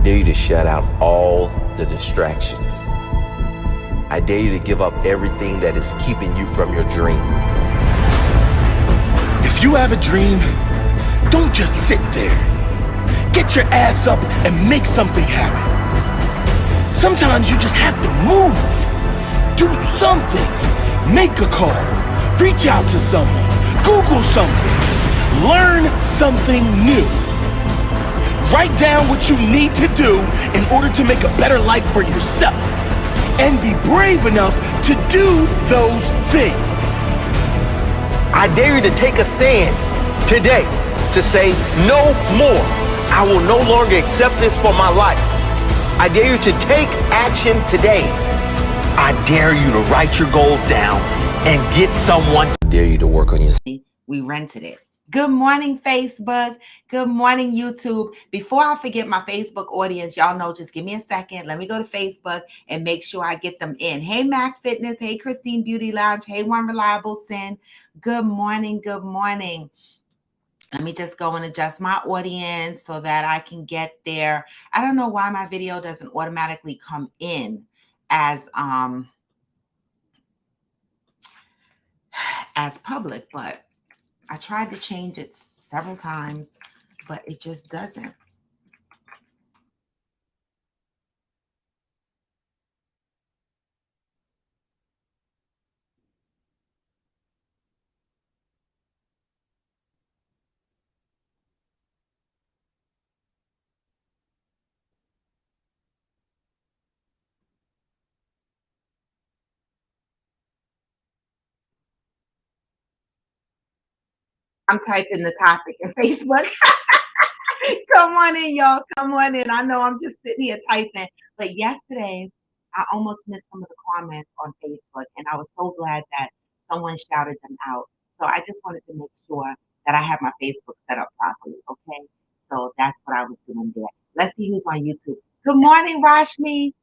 dare you to shut out all the distractions. I dare you to give up everything that is keeping you from your dream. If you have a dream, don't just sit there. Get your ass up and make something happen. Sometimes you just have to move. Do something. Make a call. Reach out to someone. Google something. Learn something new. Write down what you need to do in order to make a better life for yourself. And be brave enough to do those things. I dare you to take a stand today to say no more. I will no longer accept this for my life. I dare you to take action today. I dare you to write your goals down and get someone. I dare you to work on your. We rented it. Good morning, Facebook. Good morning, YouTube. Before I forget my Facebook audience, y'all know, just give me a second. Let me go to Facebook and make sure I get them in. Hey, Mac Fitness. Hey, Christine Beauty Lounge. Hey, One Reliable Sin. Good morning. Good morning. Let me just go and adjust my audience so that I can get there. I don't know why my video doesn't automatically come in as public, but I tried to change it several times, but it just doesn't. I'm typing the topic in Facebook. Come on in, y'all. Come on in. I know I'm just sitting here typing. But yesterday, I almost missed some of the comments on Facebook, and I was so glad that someone shouted them out. So I just wanted to make sure that I have my Facebook set up properly, okay? So that's what I was doing there. Let's see who's on YouTube. Good morning, Rashmi.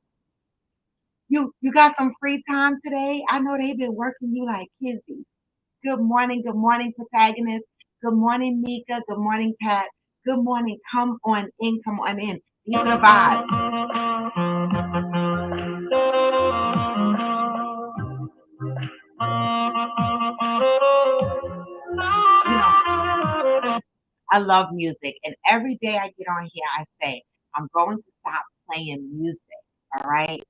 You got some free time today? I know they've been working you like kizzy. Good morning, protagonist. Good morning, Mika. Good morning, Pat. Good morning. Come on in, come on in. These are the vibes. You know, I love music, and every day I get on here, I say, I'm going to stop playing music, all right?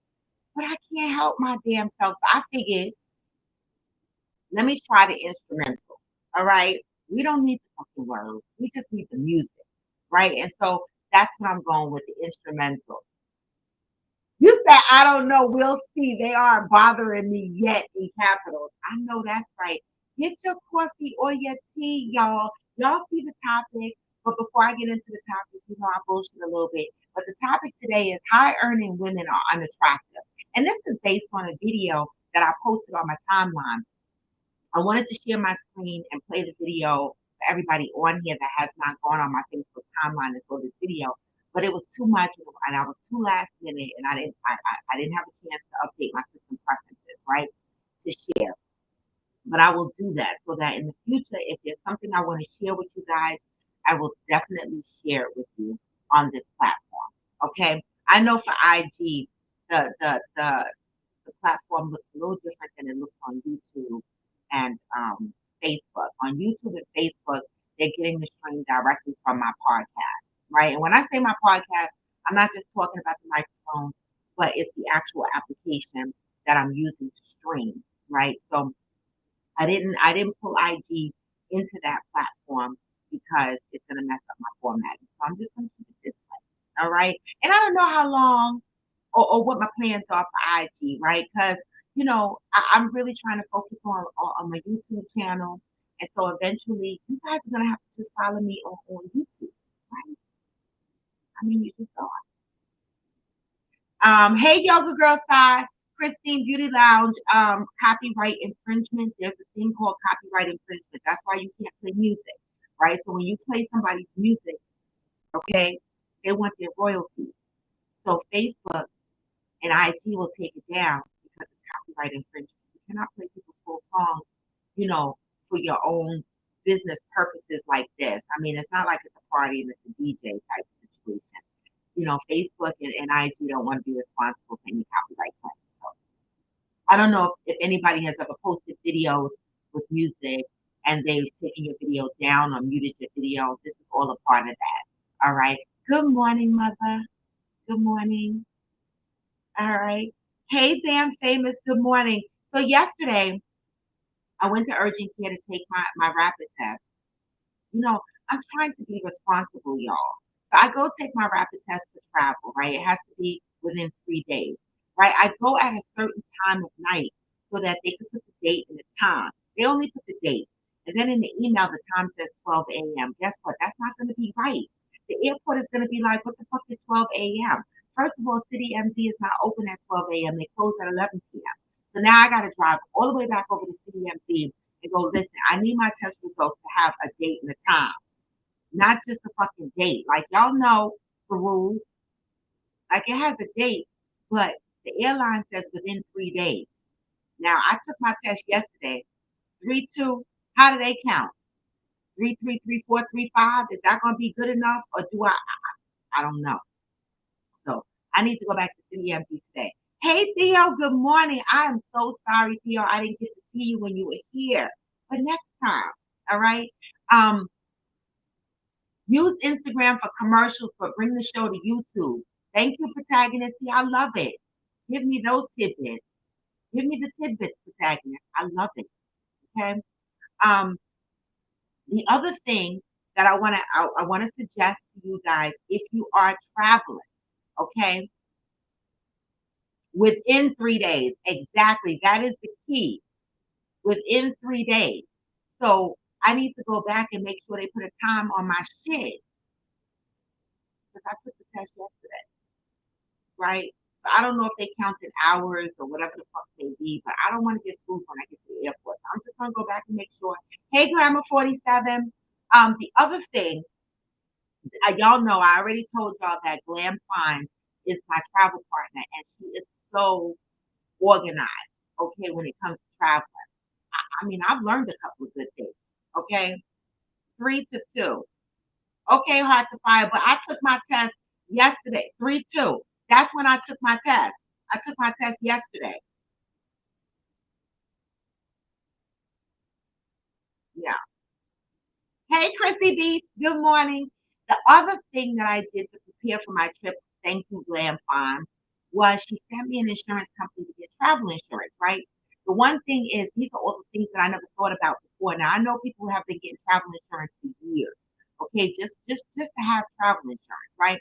But I can't help my damn self. So I figured, let me try the instrumental, all right? We don't need the fucking words. We just need the music, right? And so that's what I'm going with, the instrumental. You said, I don't know. We'll see. They aren't bothering me yet in capitals. I know that's right. Get your coffee or your tea, y'all. Y'all see the topic. But before I get into the topic, you know, I bullshit a little bit. But the topic today is high earning women are unattractive. And this is based on a video that I posted on my timeline. I wanted to share my screen and play the video for everybody on here that has not gone on my Facebook timeline and saw this video. But it was too much, and I was too last minute, and I didn't have a chance to update my system preferences, right, to share. But I will do that so that in the future, if there's something I want to share with you guys, I will definitely share it with you on this platform. Okay, I know for IG, the platform looks a little different than it looks on YouTube and Facebook. On YouTube and Facebook, they're getting the stream directly from my podcast, right? And when I say my podcast, I'm not just talking about the microphone, but it's the actual application that I'm using to stream, right? So I didn't pull IG into that platform because it's gonna mess up my formatting. So I'm just gonna keep it this way. All right. And I don't know how long or what my plans are for IG, right? Because you know, I'm really trying to focus on my YouTube channel. And so eventually you guys are gonna have to just follow me on YouTube, right? I mean you just are. Hey Yoga Girl Side, Christine Beauty Lounge, copyright infringement. There's a thing called copyright infringement. That's why you can't play music, right? So when you play somebody's music, okay, they want their royalties. So Facebook and IG will take it down because it's copyright infringement. You cannot play people's full songs, you know, for your own business purposes like this. I mean, it's not like it's a party and it's a DJ type situation. Facebook and IG don't want to be responsible for any copyright claims. So I don't know if anybody has ever posted videos with music and they've taken your video down or muted your video. This is all a part of that. All right. Good morning, mother. Good morning. All right. Hey, damn famous. Good morning. So yesterday I went to urgent care to take my rapid test. You know, I'm trying to be responsible, y'all. So I go take my rapid test for travel, right? It has to be within 3 days, right? I go at a certain time of night so that they can put the date and the time. They only put the date. And then in the email, the time says 12 a.m. Guess what? That's not going to be right. The airport is going to be like, what the fuck is 12 a.m.? First of all, City MD is not open at 12 a.m. They close at 11 p.m. So now I got to drive all the way back over to City MD and go, listen, I need my test results to have a date and a time, not just a fucking date. Like, y'all know the rules. Like, it has a date, but the airline says within 3 days. Now, I took my test yesterday. 3-2. How do they count? 3-3-3-4-3-5. Is that going to be good enough, or do I don't know. So I need to go back to City MD today. Hey Theo, good morning. I am so sorry, Theo. I didn't get to see you when you were here. But next time, all right? Use Instagram for commercials, but bring the show to YouTube. Thank you, protagonist. See, I love it. Give me those tidbits. Give me the tidbits, protagonist. I love it. Okay. Um, the other thing that I want to suggest to you guys, if you are traveling, okay, within 3 days, exactly. That is the key. Within 3 days. So I need to go back and make sure they put a time on my shit because I took the test yesterday, right? So I don't know if they counted hours or whatever the fuck they be, but I don't want to get screwed when I get to the airport. So I'm just gonna go back and make sure. Hey, Glamour 47. The other thing, y'all know, I already told y'all that Glam Fine is my travel partner, and she is so organized. Okay, when it comes to traveling, I mean, I've learned a couple of good things. Okay, 3-2. Okay, hard to fire, but I took my test yesterday. 3-2. That's when I took my test. I took my test yesterday. Yeah. Hey, Chrissy B. Good morning. The other thing that I did to prepare for my trip, thank you, Glam Farm, was she sent me an insurance company to get travel insurance, right? The one thing is, these are all the things that I never thought about before. Now I know people have been getting travel insurance for years. Okay, just to have travel insurance, right?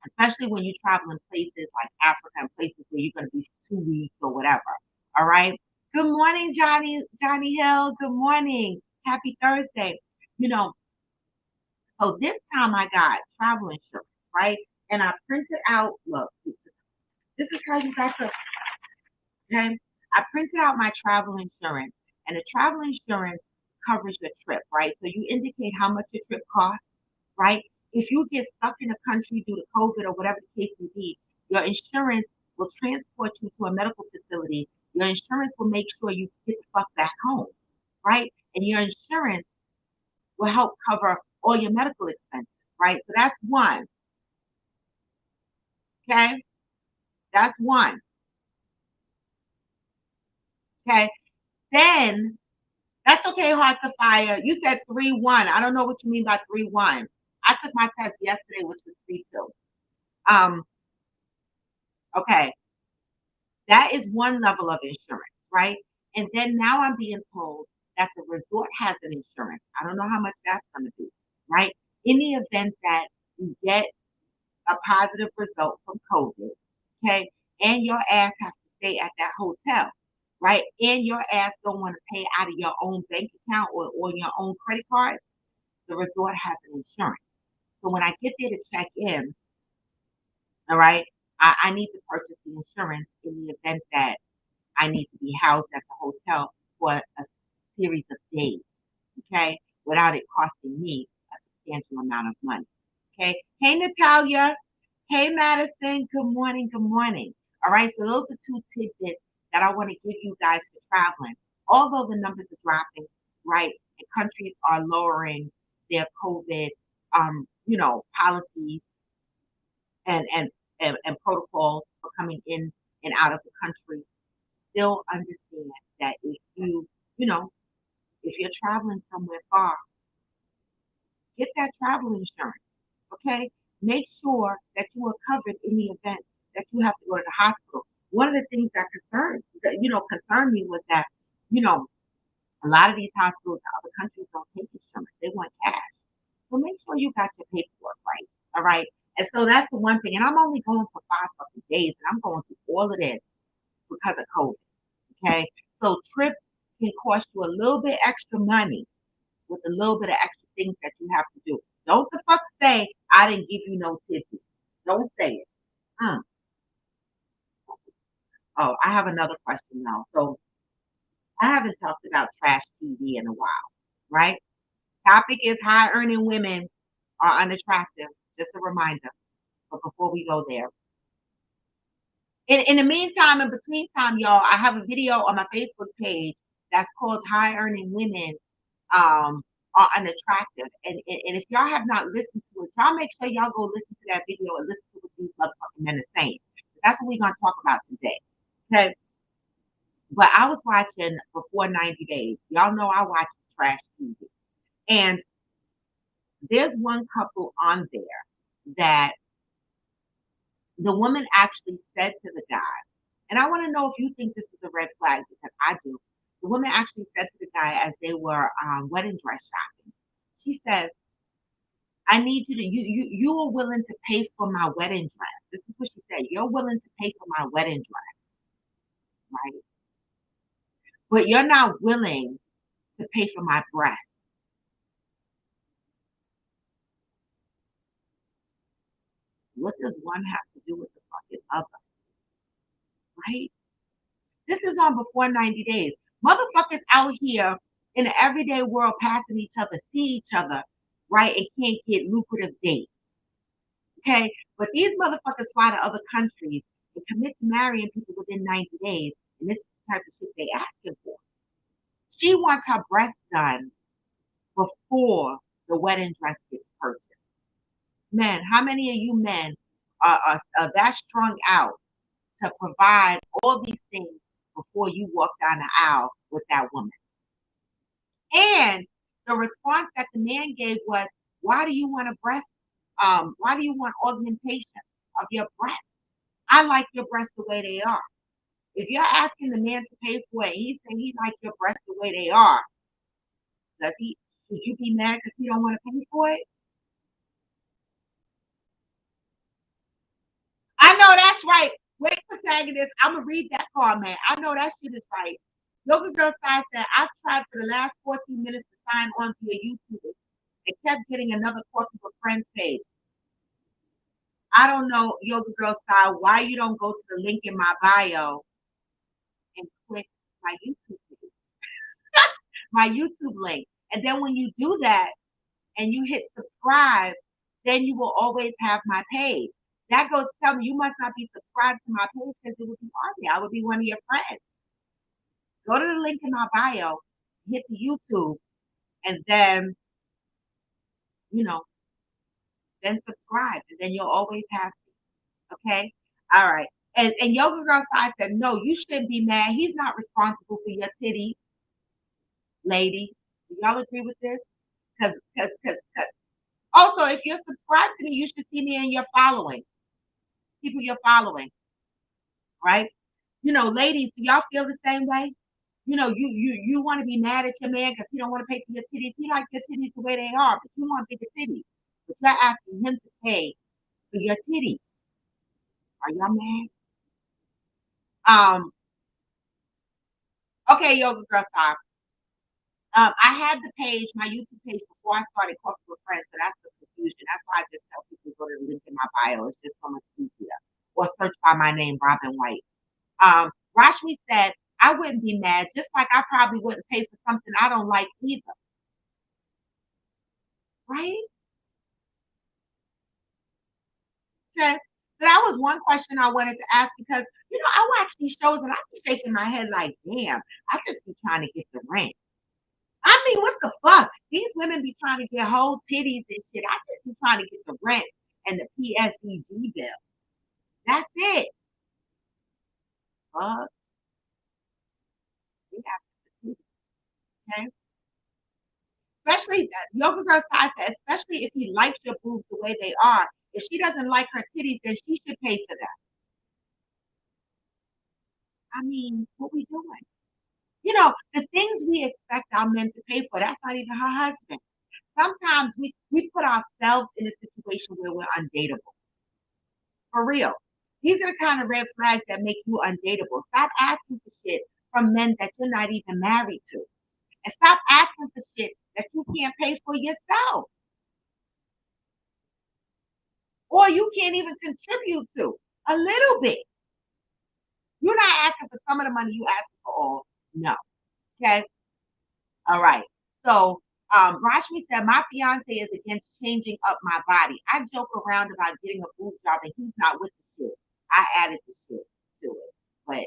Especially when you travel in places like Africa and places where you're going to be 2 weeks or whatever. All right. Good morning, Johnny Hill. Good morning. Happy Thursday. You know, so this time I got travel insurance, right? And I printed out, look, this is how you got to, okay? I printed out my travel insurance, and the travel insurance covers your trip, right? So you indicate how much your trip costs, right? If you get stuck in a country due to COVID or whatever the case may be, your insurance will transport you to a medical facility. Your insurance will make sure you get the fuck back home, right? And your insurance will help cover all your medical expenses, right? So that's one, okay? That's one, okay? Then that's okay, hard to fire. You said 3-1. I don't know what you mean by 3-1. I took my test yesterday, which was 3-2. Um, okay. That is one level of insurance, right? And then now I'm being told that the resort has an insurance. I don't know how much that's going to be, right? In the event that you get a positive result from COVID, okay, and your ass has to stay at that hotel, right? And your ass don't want to pay out of your own bank account or your own credit card, the resort has an insurance. So when I get there to check in, all right, I need to purchase the insurance in the event that I need to be housed at the hotel for a series of days, okay, without it costing me a substantial amount of money, okay? Hey, Natalia. Hey, Madison. Good morning. Good morning. All right, so those are two tidbits that I want to give you guys for traveling. Although the numbers are dropping, right, and countries are lowering their COVID, policies, and protocols for coming in and out of the country, still understand that if you know, if you're traveling somewhere far, get that travel insurance, okay? Make sure that you are covered in the event that you have to go to the hospital. One of the things concerned me was that, you know, a lot of these hospitals in other countries don't take insurance. They want cash. So make sure you got your paperwork right. All right. And so that's the one thing. And I'm only going for 5 fucking days, and I'm going through all of this because of COVID. Okay. So trips can cost you a little bit extra money with a little bit of extra things that you have to do. Don't the fuck say I didn't give you no tips. Don't say it. Mm. Oh, I have another question now. So I haven't talked about trash TV in a while, right? Topic is high earning women are unattractive. Just a reminder. But before we go there, in the meantime, in between time, y'all, I have a video on my Facebook page that's called High Earning Women um, Are Unattractive. And if y'all have not listened to it, y'all make sure y'all go listen to that video and listen to what these motherfucking men are saying. That's what we're going to talk about today. Okay. But I was watching Before 90 Days. Y'all know I watch trash TV. And there's one couple on there that the woman actually said to the guy, and I want to know if you think this is a red flag because I do. The woman actually said to the guy as they were wedding dress shopping, she said, I need you to, you are willing to pay for my wedding dress. This is what she said. You're willing to pay for my wedding dress, right? But you're not willing to pay for my breast. What does one have to do with the fucking other, right? This is on Before 90 Days. Motherfuckers out here in the everyday world passing each other, see each other, right, and can't get lucrative dates. Okay? But these motherfuckers fly to other countries and commit to marrying people within 90 days, and this is the type of shit they asking for. She wants her breast done before the wedding dress gets purchased. Men, how many of you men are that strung out to provide all these things before you walk down the aisle with that woman? And the response that the man gave was, why do you want a breast? Why do you want augmentation of your breast? I like your breasts the way they are. If you're asking the man to pay for it, he's saying he likes your breasts the way they are. Should you be mad because he don't want to pay for it? I know that's right. Wait, protagonist. I'm gonna read that comment. I know that shit is right. Yoga Girl Side said, I've tried for the last 14 minutes to sign on via YouTube. It kept getting another Coffee with Friends page. I don't know, Yoga Girl Style, why you don't go to the link in my bio and click my YouTube page, my YouTube link. And then when you do that and you hit subscribe, then you will always have my page. That goes to tell me you must not be subscribed to my page because it would be on there. I would be one of your friends. Go to the link in my bio, hit the YouTube, and then, you know, then subscribe. And then you'll always have me. Okay? All right. And Yoga Girl Side said, no, you shouldn't be mad. He's not responsible for your titties, lady. Do y'all agree with this? Because also, if you're subscribed to me, you should see me in your following. People you're following, right? You know, ladies, do y'all feel the same way? You know, you want to be mad at your man because he don't want to pay for your titties. He likes your titties the way they are, but you want bigger titties. But you're asking him to pay for your titties. Are y'all mad? Okay, Yoga Girl Style. I had the page, my YouTube page, before I started Coffee with Friends, so that's the confusion. That's why I just tell people to go to the link in my bio. It's just so much easier. Or search by my name, Robin White. Rashmi said, I wouldn't be mad, just like I probably wouldn't pay for something I don't like either. Right? Okay. So that was one question I wanted to ask because, you know, I watch these shows and I be shaking my head like, damn, I just be trying to get the rent. I mean, what the fuck? These women be trying to get whole titties and shit. I just be trying to get the rent. and the PSEG bill. That's it. Fuck. We have to, okay? Especially, yoga girl side said, especially if he likes your boobs the way they are. If she doesn't like her titties, then she should pay for that. I mean, what we doing? You know, the things we expect our men to pay for, that's not even her husband. Sometimes we put ourselves in a situation where we're undateable. For real. These are the kind of red flags that make you undateable. Stop asking for shit from men that you're not even married to. And stop asking for shit that you can't pay for yourself. Or you can't even contribute to a little bit. You're not asking for some of the money, you asking for all. No. Okay. All right. So Rashmi said, my fiance is against changing up my body. I joke around about getting a boob job and he's not with the shit. I added the shit to it. But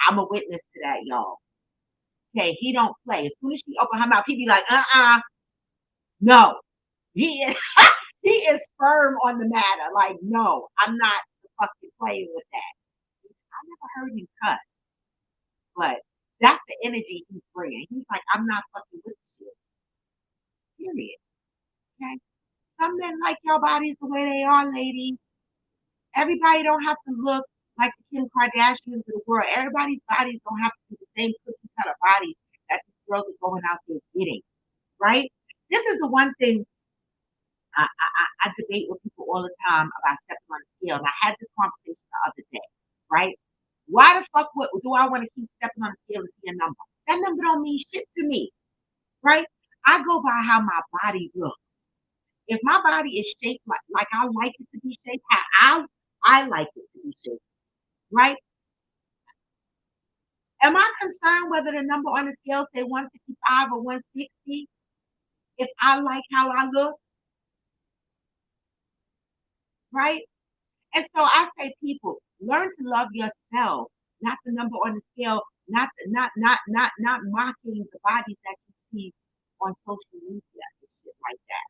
I'm a witness to that, y'all. Okay, he don't play. As soon as she open her mouth, he be like, no. He is he is firm on the matter. Like, no, I'm not fucking playing with that. I never heard him cuss, but that's the energy he's bringing. He's like, I'm not fucking with the shit. Period. Okay. Some men like your bodies the way they are, ladies. Everybody don't have to look like the Kim Kardashians of the world. Everybody's bodies don't have to be the same cookie cutter bodies that these girls are going out there getting. Right? This is the one thing I debate with people all the time about stepping on the scale. And I had this conversation the other day, right? Why the fuck do I want to keep stepping on the scale and see a number? That number don't mean shit to me, right? I go by how my body looks. If my body is shaped like I like it to be shaped, how I like it to be shaped, right? Am I concerned whether the number on the scale say 155 or 160? If I like how I look, right? And so I say, people, learn to love yourself, not the number on the scale, not mocking the bodies that you see on social media and shit like that.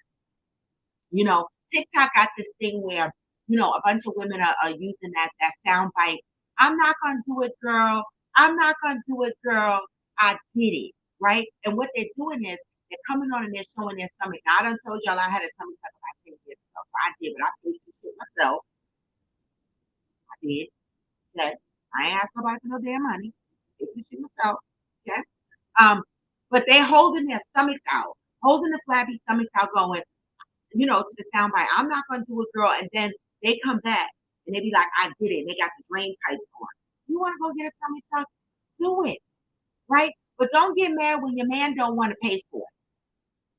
You know, TikTok got this thing where, you know, a bunch of women are using that sound bite. I'm not gonna do it, girl. I'm not gonna do it, girl. I did it, right? And what they're doing is they're coming on and they're showing their stomach. Now I done told y'all I had a tummy tuck about 10 years ago. So I did, but I paid for shit myself. I did. Okay. I ain't asked nobody for no damn money. Paid for shit myself. Okay. But they holding their stomachs out, holding the flabby stomachs out, going, you know, to the soundbite. I'm not gonna do it, girl. And then they come back and they be like, I did it. And they got the drain pipes on. You want to go get a tummy tuck? Do it, right? But don't get mad when your man don't want to pay for it.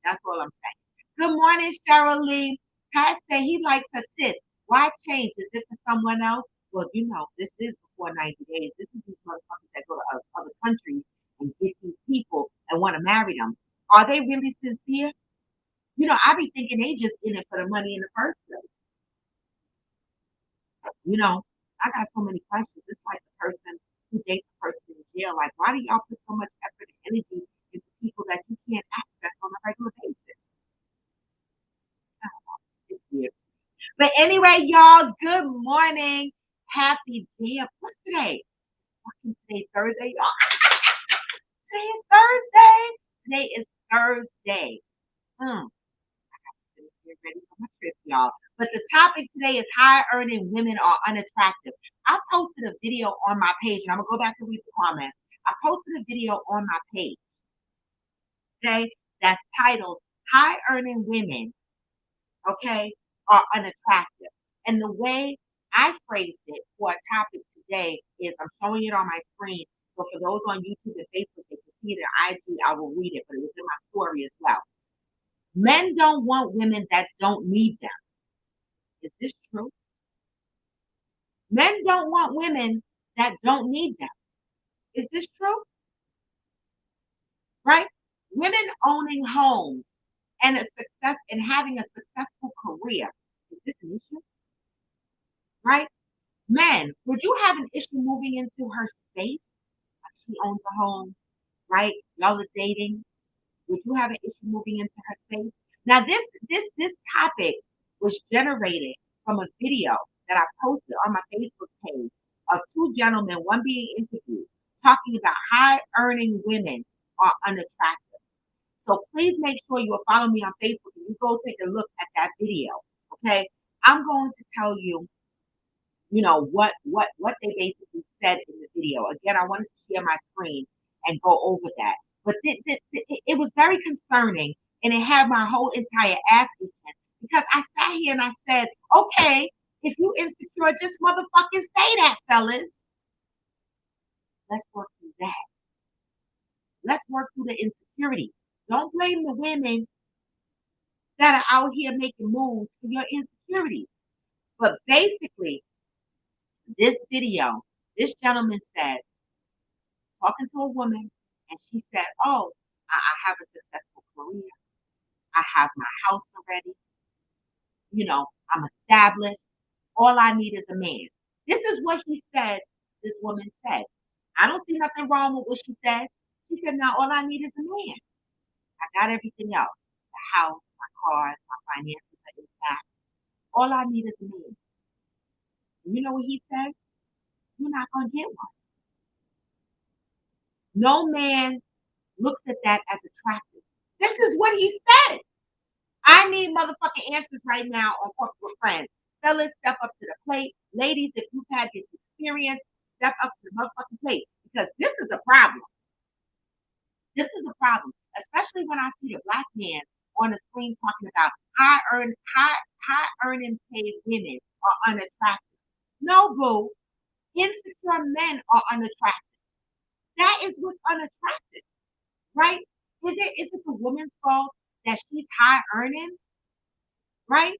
That's all I'm saying. Good morning, Cheryl Lee. Pat said he likes her tits. Why change? Is this for someone else? Well, you know, this is before 90 days. This is these motherfuckers that go to other countries and get these people and want to marry them. Are they really sincere? You know, I be thinking they just in it for the money in the first place. You know, I got so many questions. It's like the person who dates the person in jail. Like, why do y'all put so much effort and energy into people that you can't access on a regular basis? I don't know. It's weird. But anyway, y'all, good morning. Happy damn. What's today? Fucking today, Thursday, y'all. Today is Thursday. Today is Thursday. Get ready for my trip, y'all. But the topic today is high earning women are unattractive. I posted a video on my page, and I'm gonna go back and read the comments. I posted a video on my page, okay, that's titled High Earning Women, okay, are unattractive. And the way I phrased it for a topic today is I'm showing it on my screen. So for those on YouTube and Facebook, they can see it on IG, I will read it, but it was in my story as well. Men don't want women that don't need them. Is this true? Men don't want women that don't need them. Is this true? Right? Women owning homes and having a successful career. Is this an issue? Right? Men, would you have an issue moving into her space? Like she owns a home, right? Y'all are dating. Would you have an issue moving into her space? Now this topic was generated from a video that I posted on my Facebook page of two gentlemen, one being interviewed, talking about high earning women are unattractive. So please make sure you will follow me on Facebook and you go take a look at that video. Okay. I'm going to tell you, what they basically said in the video. Again, I wanted to share my screen and go over that. But it was very concerning and it had my whole entire ass itching because I sat here and I said, okay, if you insecure, just motherfucking say that, fellas. Let's work through that. Let's work through the insecurity. Don't blame the women that are out here making moves for your insecurity. But basically, this video, this gentleman said, talking to a woman, and she said, oh, I have a successful career. I have my house already. I'm established. All I need is a man. This is what he said, this woman said. I don't see nothing wrong with what she said. She said, now all I need is a man. I got everything else. The house, my cars, my finances are intact. All I need is a man. And you know what he said? You're not going to get one. No man looks at that as attractive. This is what he said. I need motherfucking answers right now on Corporate Friends. Fellas, step up to the plate. Ladies, if you've had this experience, step up to the motherfucking plate. Because this is a problem. This is a problem. Especially when I see the black man on the screen talking about high earning paid women are unattractive. No, boo. Insecure men are unattractive. That is what's unattractive, right? Is it the woman's fault that she's high earning, right?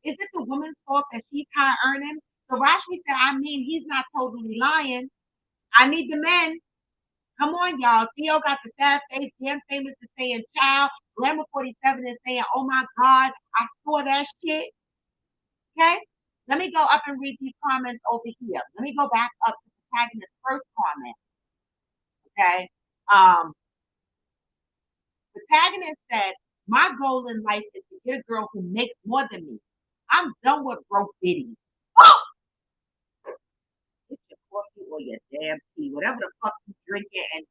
Is it the woman's fault that she's high earning? So Rashmi said, I mean, he's not totally lying. I need the men. Come on, y'all. Theo got the sad face. Damn Famous is saying child. Glamour 47 is saying, oh my God, I saw that shit. Okay? Let me go up and read these comments over here. Let me go back up to tagging the first comment. Okay? The protagonist said, my goal in life is to get a girl who makes more than me. I'm done with broke biddies. Oh! Get your coffee or your damn tea, whatever the fuck you drinking. And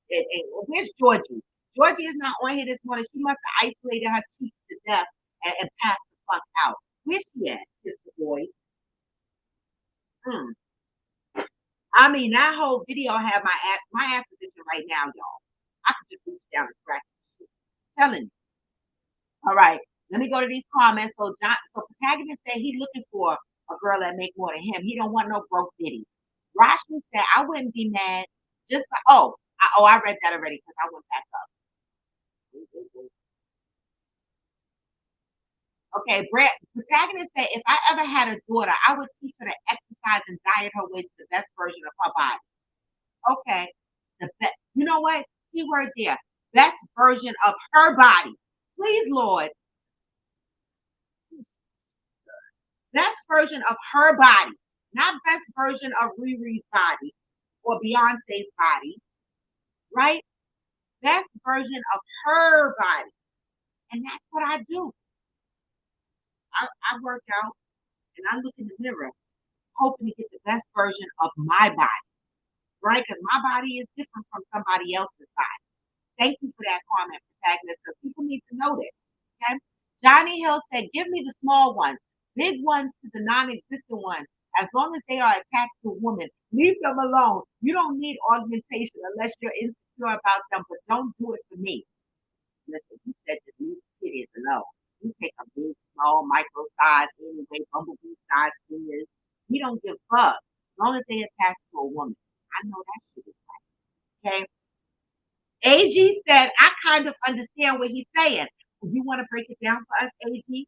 where's Georgie? Georgie is not on here this morning. She must have isolated her cheeks to death and passed the fuck out. Where's she at, Mr. Boy? I mean, that whole video had my ass position right now, y'all. I could just reach down and scratch this shit. Telling you. All right, let me go to these comments. So protagonist said he looking for a girl that make more than him. He don't want no broke bitty. Rashmi said I wouldn't be mad. Just like I read that already because I went back up. Okay, Brett. Protagonist said if I ever had a daughter, I would teach her to exercise and diet her way to the best version of her body. Okay, the best. You know what? Keyword there. Best version of her body. Please, Lord. Best version of her body, not best version of Riri's body or Beyonce's body, right? Best version of her body. And that's what I do. I work out and I look in the mirror, hoping to get the best version of my body, right? Because my body is different from somebody else's body. Thank you for that comment, protagonist, because people need to know this. Okay. Johnny Hill said, give me the small ones, big ones to the non-existent ones. As long as they are attached to a woman, leave them alone. You don't need augmentation unless you're insecure about them, but don't do it for me. Listen, you said to leave the titties alone. You take a big, small, micro size, anyway, bumblebee size fingers. We don't give a fuck. As long as they attach to a woman. I know that shit is right. Okay. AG said, I kind of understand what he's saying. You want to break it down for us, AG?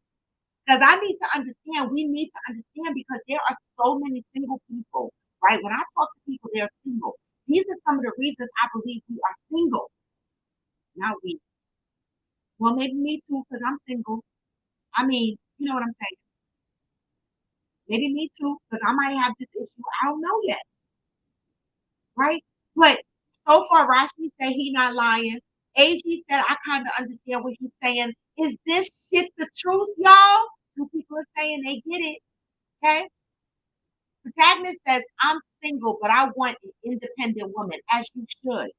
Because I need to understand. We need to understand because there are so many single people, right? When I talk to people, they're single. These are some of the reasons I believe we are single. Not we. Well, maybe me too, because I'm single. I mean, you know what I'm saying? Maybe me too, because I might have this issue. I don't know yet. Right? But so far, Rashmi said he not lying. AG said, I kind of understand what he's saying. Is this shit the truth, y'all? Two people are saying they get it. Okay. Protagonist says, I'm single, but I want an independent woman, as you should,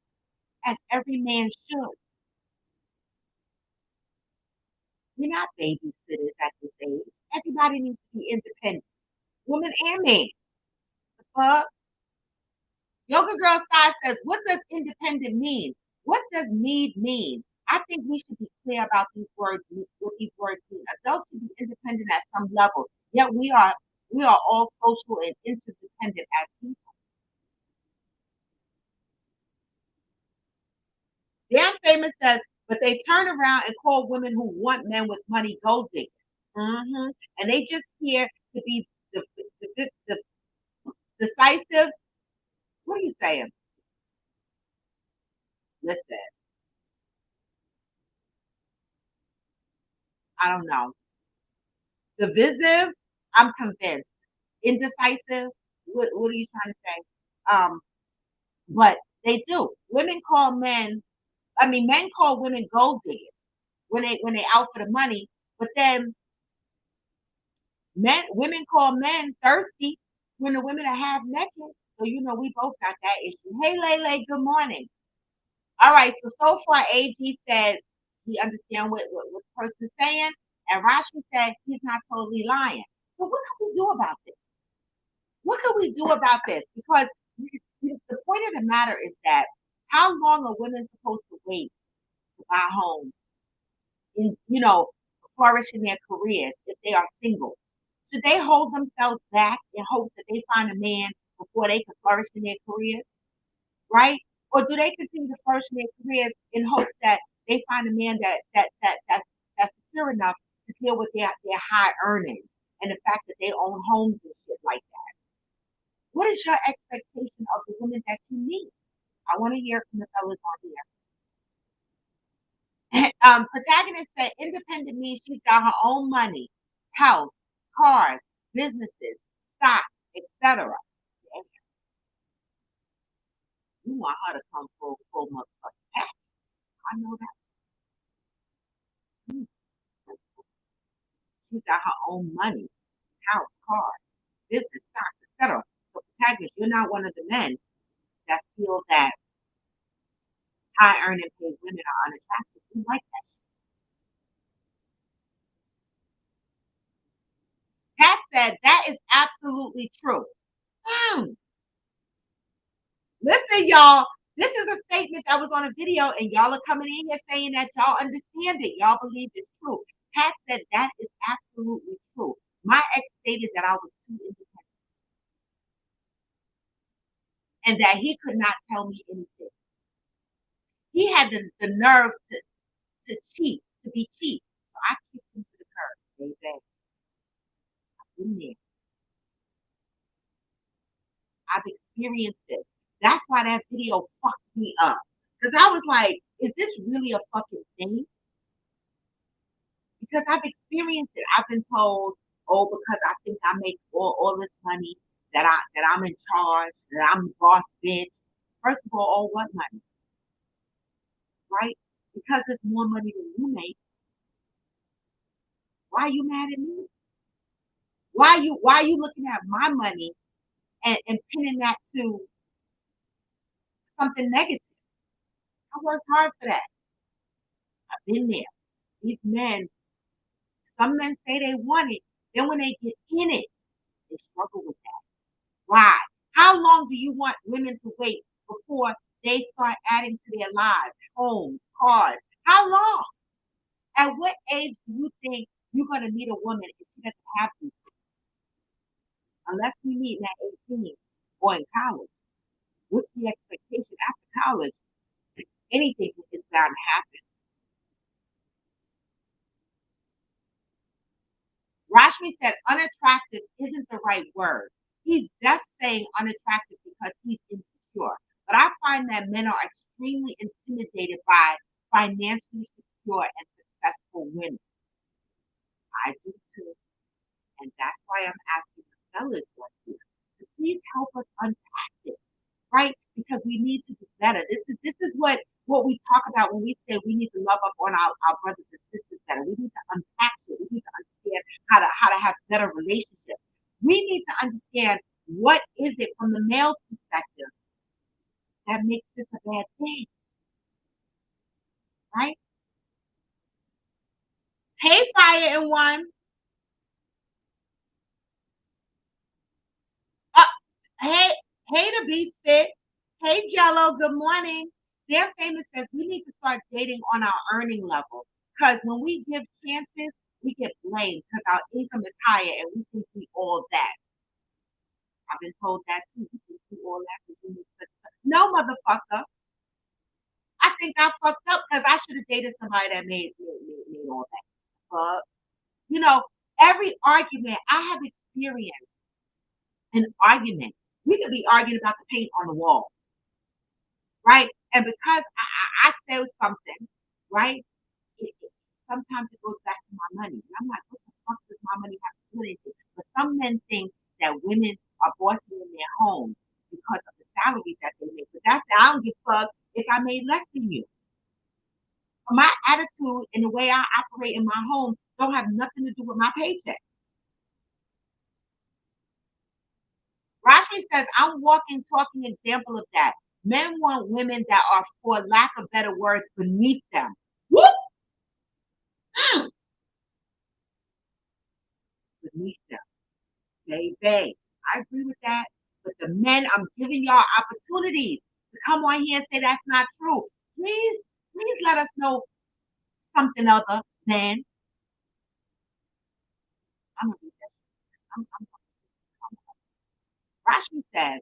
as every man should. We're not babysitters at this age. Everybody needs to be independent, woman and man. The fuck? Yoga Girl Side says, what does independent mean? What does need mean? I think we should be clear about these words, what these words mean. Adults should be independent at some level. Yet we are all social and interdependent as people. Damn Famous says, but they turn around and call women who want men with money gold diggers. And they just here to be decisive. What are you saying? Listen, I don't know. Divisive, I'm convinced. Indecisive, what are you trying to say? But they do. Women call men, men call women gold diggers when they out for the money, but then women call men thirsty when the women are half naked. So we both got that issue. Hey Lele, good morning. All right, so far AG said he understands what the person is saying, and Rashi said he's not totally lying. So what can we do about this? What can we do about this? Because the point of the matter is that how long are women supposed to wait to buy homes in, flourish in their careers if they are single? Should they hold themselves back in hopes that they find a man before they can flourish in their careers, right? Or do they continue to flourish in their careers in hopes that they find a man that's secure enough to deal with their high earnings and the fact that they own homes and shit like that? What is your expectation of the woman that you meet? I want to hear from the fellas on here. Protagonist said independent means she's got her own money, house, cars, businesses, stocks, etc. You want her to come full motherfucking pack. I know that. Mm. She's got her own money, house, cars, business, stocks, etc. So protagonist, you're not one of the men that feel that high earning paid women are unattractive. You like that. Pat said that is absolutely true. Mm. Listen, y'all, this is a statement that was on a video, and y'all are coming in here saying that y'all understand it. Y'all believe it's true. Pat said that is absolutely true. My ex stated that I was too independent and that he could not tell me anything. He had the nerve to cheat, to be cheap. So I kicked him to the curb, baby. I've been there. I've experienced it. That's why that video fucked me up. Because I was like, is this really a fucking thing? Because I've experienced it. I've been told, oh, because I think I make all this money that I'm in charge, that I'm the boss bitch. First of all what money, right? Because it's more money than you make. Why are you mad at me? Why are you looking at my money and pinning that to something negative? I worked hard for that. I've been there. These men, some men say they want it. Then when they get in it, they struggle with that. Why? How long do you want women to wait before they start adding to their lives? Homes, cars. How long? At what age do you think you're going to meet a woman if she doesn't have these things? Unless we meet at 18 or in college. What's the expectation after college? Anything is bound to happen. Rashmi said unattractive isn't the right word. He's just saying unattractive because he's insecure. But I find that men are extremely intimidated by financially secure and successful women. I do too. And that's why I'm asking the fellas right here to please help us unpack this, right? Because we need to do better. This is what what we talk about when we say we need to love up on our brothers and sisters better. We need to unpack it. We need to understand how to have better relationships. We need to understand what is it from the male perspective that makes this a bad thing, right? Hey, Fire and One. Hey, hey, to be fit. Hey, Jello. Good morning. Damn Famous says we need to start dating on our earning level because when we give chances, we get blamed because our income is higher and we think we all that. I've been told that too. You think we all that. No, motherfucker. I think I fucked up because I should have dated somebody that made all that. But, you know, every argument I have experienced an argument. We could be arguing about the paint on the wall, right? And because I say something, right? Sometimes it goes back to my money. And I'm like, what the fuck does my money have to do with it? But some men think that women are bossing in their homes because of the salaries that they make. But that's I don't give a fuck if I made less than you. My attitude and the way I operate in my home don't have nothing to do with my paycheck. Rashmi says, I'm walking, talking example of that. Men want women that are, for lack of better words, beneath them. Whoop! Beneath them. Baby. I agree with that. But the men, I'm giving y'all opportunities to come on here and say that's not true. Please let us know something other than I'm gonna read that. I'm Rashmi said,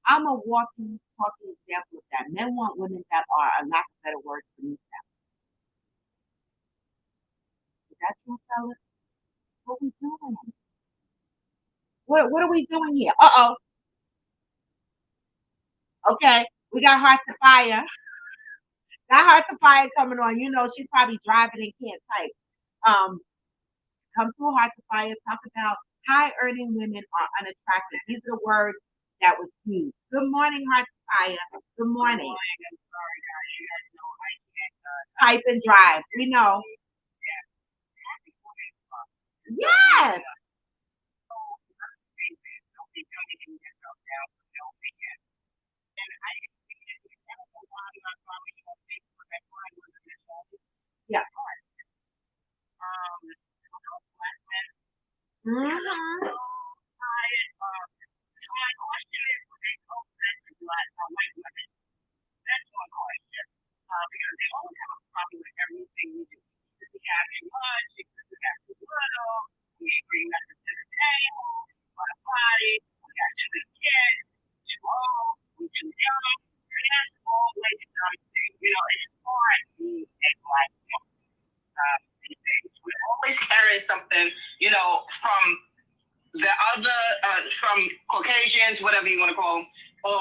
I'm a walking, talking example of that. Men want women that are, a lack of better words, beneath them. Is that true, fellas? What we doing? What are we doing here? Uh-oh. Okay. We got Heart to Fire. Got Heart to Fire coming on. You know, she's probably driving and can't type. Come through Heart to Fire. Talk about high earning women are unattractive. These are the words that was used. Good morning, Heart to Fire. Good morning. I'm sorry, guys. You guys know I can't type and drive. We know. Yes. Yeah. Mm-hmm. Always carrying something, you know, from the other, from Caucasians, whatever you want to call them, or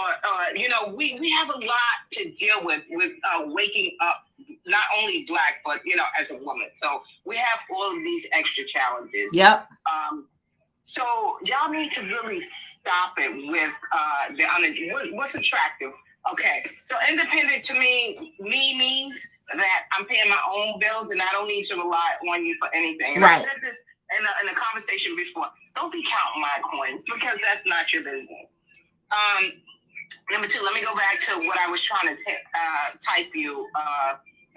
you know, we have a lot to deal with waking up, not only Black, but you know, as a woman. So we have all of these extra challenges. Yep. So y'all need to really stop it with what's attractive. Okay, so independent to me means that I'm paying my own bills and I don't need to rely on you for anything. And right. I said this in a conversation before. Don't be counting my coins because that's not your business. Number two, let me go back to what I was trying to type you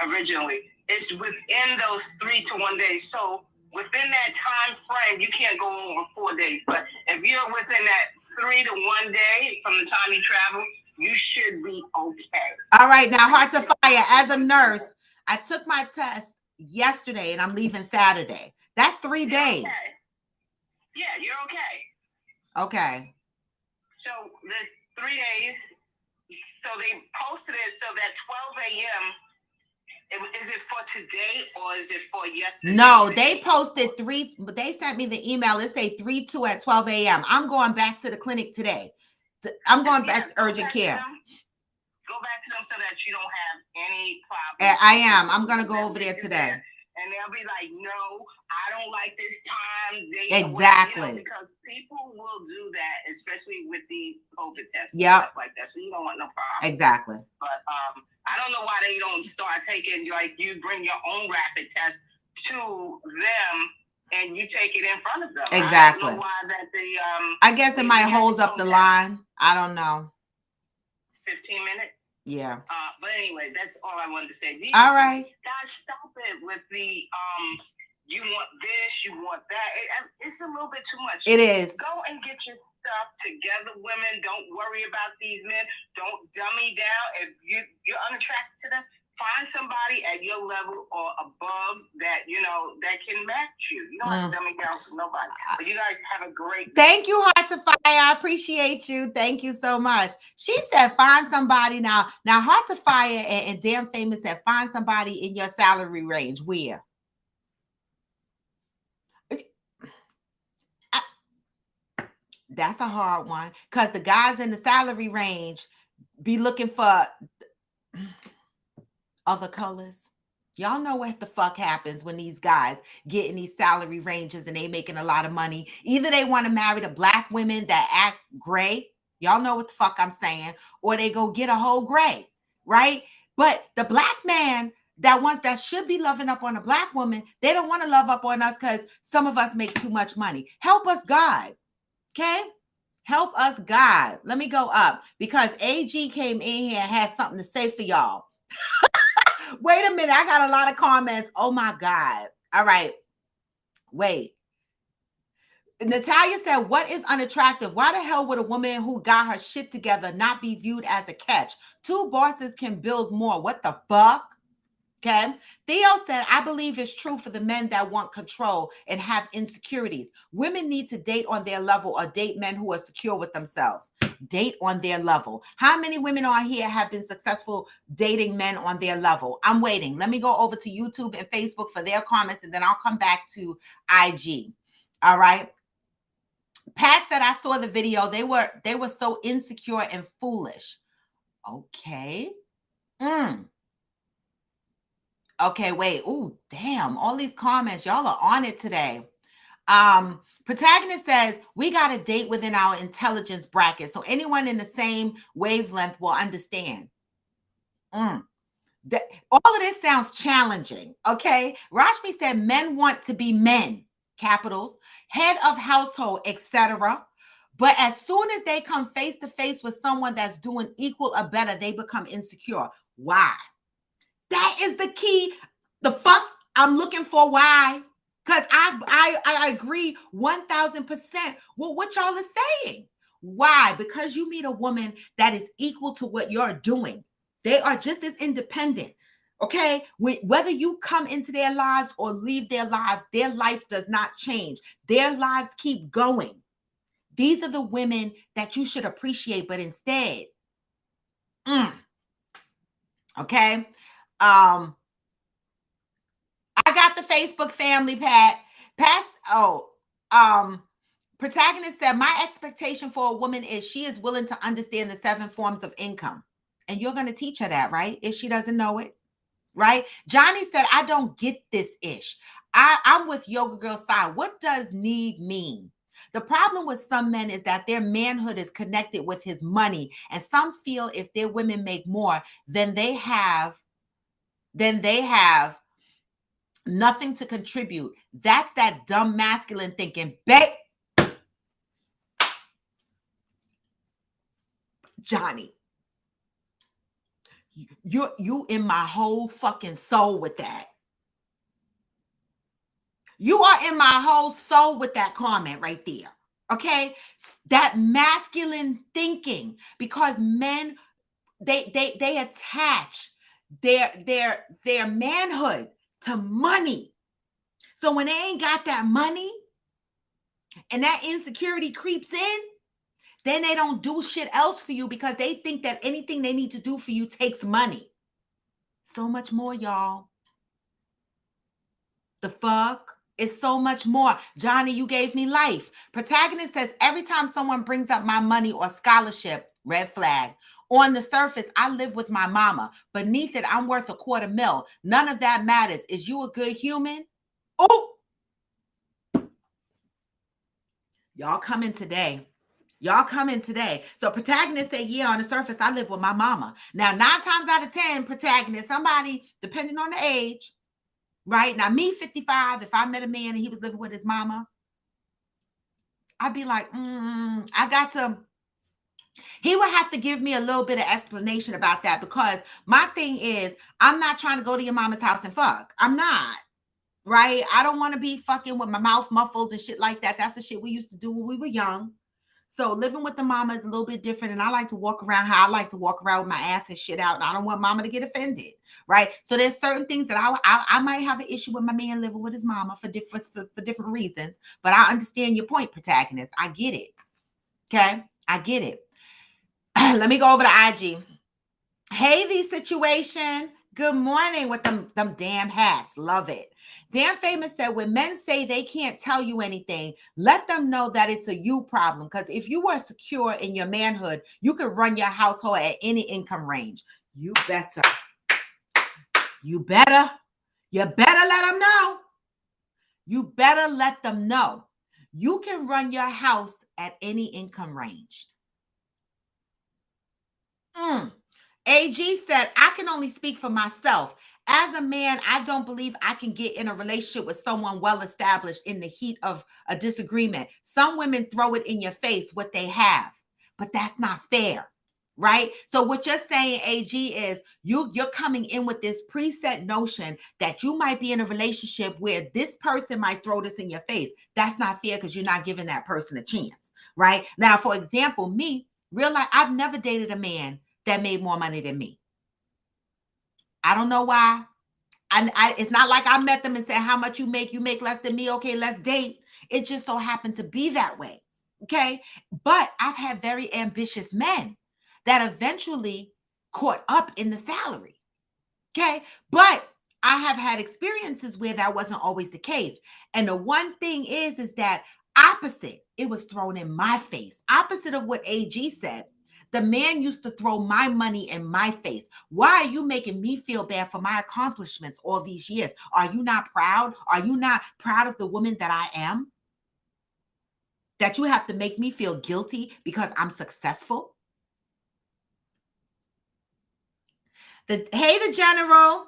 originally. It's within those 3 to 1 days. So within that time frame, you can't go over 4 days. But if you're within that 3 to 1 day from the time you travel, you should be okay. All right, now Heart to Fire. As a nurse, I took my test yesterday and I'm leaving Saturday. That's 3 days. Okay. Yeah, you're okay. Okay. So there's 3 days. So they posted it so that 12 a.m. Is it for today or is it for yesterday? No, they posted 3. They sent me the email. It say 3/2 at 12 a.m. I'm going back to the clinic today. I'm going back to urgent care. Go back to them so that you don't have any problems. I am. I'm going to go over there today. And they'll be like, no, I don't like this time. Exactly. Because people will do that, especially with these COVID tests and Yep. stuff like that. So you don't want no problem. Exactly. But I don't know why they don't start taking, like, you bring your own rapid test to them and you take it in front of them. Exactly. I don't know why that the I guess it might hold up the line. I don't know. 15 minutes. Yeah. But anyway, that's all I wanted to say. All right. Guys, stop it with the you want this, you want that. It's a little bit too much. It is. Go and get your stuff together, women. Don't worry about these men. Don't dummy down. If you're unattracted to them, find somebody at your level or above that, you know, that can match you. You don't have to dummy down for nobody. But you guys have a great day. Thank you, Hearts of Fire. I appreciate you. Thank you so much. She said, find somebody now. Now, Hearts of Fire and Damn Famous said, find somebody in your salary range. Where? That's a hard one because the guys in the salary range be looking for other colors. Y'all know what the fuck happens when these guys get in these salary ranges and they making a lot of money. Either they want to marry the black women that act gray. Y'all know what the fuck I'm saying. Or they go get a whole gray, right? But the black man that should be loving up on a black woman, they don't want to love up on us because some of us make too much money. Help us, God. Okay? Help us, God. Let me go up because AG came in here and had something to say for y'all. Wait a minute. I got a lot of comments. Oh my God. All right. Wait. Natalia said, what is unattractive? Why the hell would a woman who got her shit together not be viewed as a catch? Two bosses can build more. What the fuck? Okay. Theo said, I believe it's true for the men that want control and have insecurities. Women need to date on their level or date men who are secure with themselves. Date on their level. How many women on here have been successful dating men on their level? I'm waiting. Let me go over to YouTube and Facebook for their comments, and then I'll come back to IG. All right. Pat said, I saw the video. They were so insecure and foolish. Okay. Okay, wait. Oh, damn. All these comments. Y'all are on it today. Protagonist says, we got to date within our intelligence bracket. So anyone in the same wavelength will understand. All of this sounds challenging. Okay. Rashmi said, men want to be men, capitals, head of household, etc. But as soon as they come face to face with someone that's doing equal or better, they become insecure. Why? That is the key. The fuck I'm looking for. Why? Because I agree 1000% with what y'all are saying. Why? Because you meet a woman that is equal to what you're doing. They are just as independent. Okay? Whether you come into their lives or leave their life does not change. Their lives keep going. These are the women that you should appreciate, but instead, okay? I got the Facebook family, Pat. Protagonist said, my expectation for a woman is she is willing to understand the 7 forms of income. And you're going to teach her that, right? If she doesn't know it, right? Johnny said, I don't get this ish. I'm with Yoga Girl side. What does need mean? The problem with some men is that their manhood is connected with his money. And some feel if their women make more, then they have nothing to contribute. That's that dumb masculine thinking. Johnny, you in my whole fucking soul with that. You are in my whole soul with that comment right there. Okay? That masculine thinking, because men, they attach their manhood to money. So when they ain't got that money and that insecurity creeps in, then they don't do shit else for you because they think that anything they need to do for you takes money. So much more, y'all. The fuck? It's so much more. Johnny, you gave me life. Protagonist says, every time someone brings up my money or scholarship, red flag. On the surface, I live with my mama. Beneath it, I'm worth $250,000. None of that matters. Is you a good human? Oh, Y'all coming today. Y'all coming today. So protagonist say, yeah, on the surface, I live with my mama. Now, 9 times out of 10, protagonist, somebody, depending on the age, right? Now, me, 55, if I met a man and he was living with his mama, I'd be like, I got to, he would have to give me a little bit of explanation about that, because my thing is, I'm not trying to go to your mama's house and fuck. I'm not. Right? I don't want to be fucking with my mouth muffled and shit like that. That's the shit we used to do when we were young. So living with the mama is a little bit different. And I like to walk around how I like to walk around with my ass and shit out. And I don't want mama to get offended. Right? So there's certain things that I might have an issue with my man living with his mama for different reasons. But I understand your point, protagonist. I get it. Okay? I get it. Let me go over to IG. Hey, the situation. Good morning with them damn hats. Love it. Dan Famous said, when men say they can't tell you anything, let them know that it's a you problem. Because if you were secure in your manhood, you could run your household at any income range. You better. You better let them know. You better let them know. You can run your house at any income range. AG said, I can only speak for myself. As a man, I don't believe I can get in a relationship with someone well established in the heat of a disagreement. Some women throw it in your face what they have, but that's not fair, right? So what you're saying, AG, is you're coming in with this preset notion that you might be in a relationship where this person might throw this in your face. That's not fair because you're not giving that person a chance, right? Now, for example, me, real life, I've never dated a man that made more money than me. I don't know why. It's not like I met them and said, how much you make less than me. Okay, let's date. It just so happened to be that way. Okay. But I've had very ambitious men that eventually caught up in the salary. Okay. But I have had experiences where that wasn't always the case. And the one thing is that opposite, it was thrown in my face. Opposite of what AG said. The man used to throw my money in my face. Why are you making me feel bad for my accomplishments all these years? Are you not proud? Are you not proud of the woman that I am? That you have to make me feel guilty because I'm successful? Hey, the general.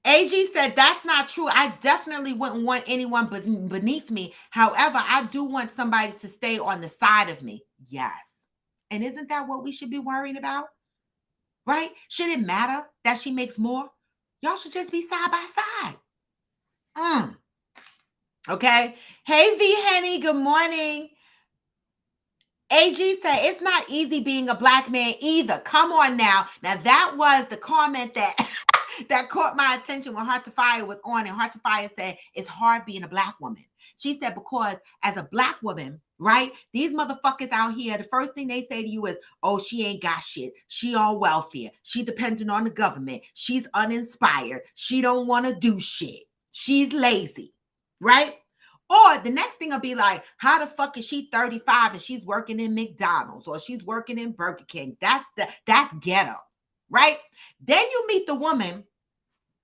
AG said, that's not true. I definitely wouldn't want anyone beneath me. However, I do want somebody to stay on the side of me. Yes. And isn't that what we should be worrying about? Right? Should it matter that she makes more? Y'all should just be side by side. Okay. Hey, V Henny, good morning. AG said, it's not easy being a black man either. Come on now. Now, that was the comment that that caught my attention when Heart to Fire was on. And Heart to Fire said, it's hard being a black woman. She said, because as a black woman, right, these motherfuckers out here, the first thing they say to you is, oh, she ain't got shit. She on welfare. She dependent on the government. She's uninspired. She don't want to do shit. She's lazy, right? Or the next thing will be like, how the fuck is she 35 and she's working in McDonald's or she's working in Burger King? That's ghetto, right? Then you meet the woman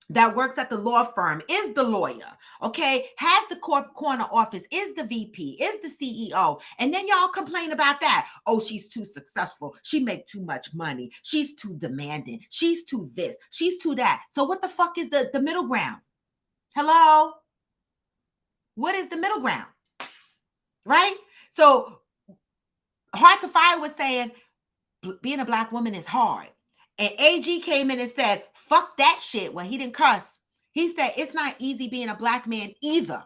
that works at the law firm, is the lawyer, okay, has the corner office, is the VP, is the CEO, and then y'all complain about that. Oh, she's too successful. She make too much money. She's too demanding. She's too this. She's too that. So what the fuck is the middle ground? Hello? What is the middle ground? Right? So Heart to Fire was saying being a black woman is hard. And AG came in and said, fuck that shit. Well, he didn't cuss. He said, it's not easy being a black man either.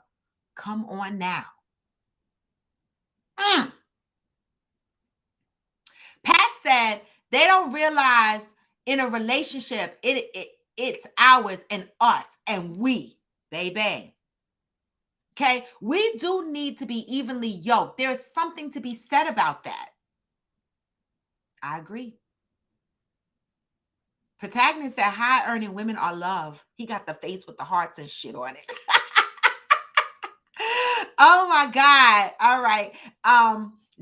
Come on now. Pat said, they don't realize in a relationship, it's ours and us and we, baby. Okay? We do need to be evenly yoked. There's something to be said about that. I agree. Protagonist said, high-earning women are love. He got the face with the hearts and shit on it. Oh, my God. All right.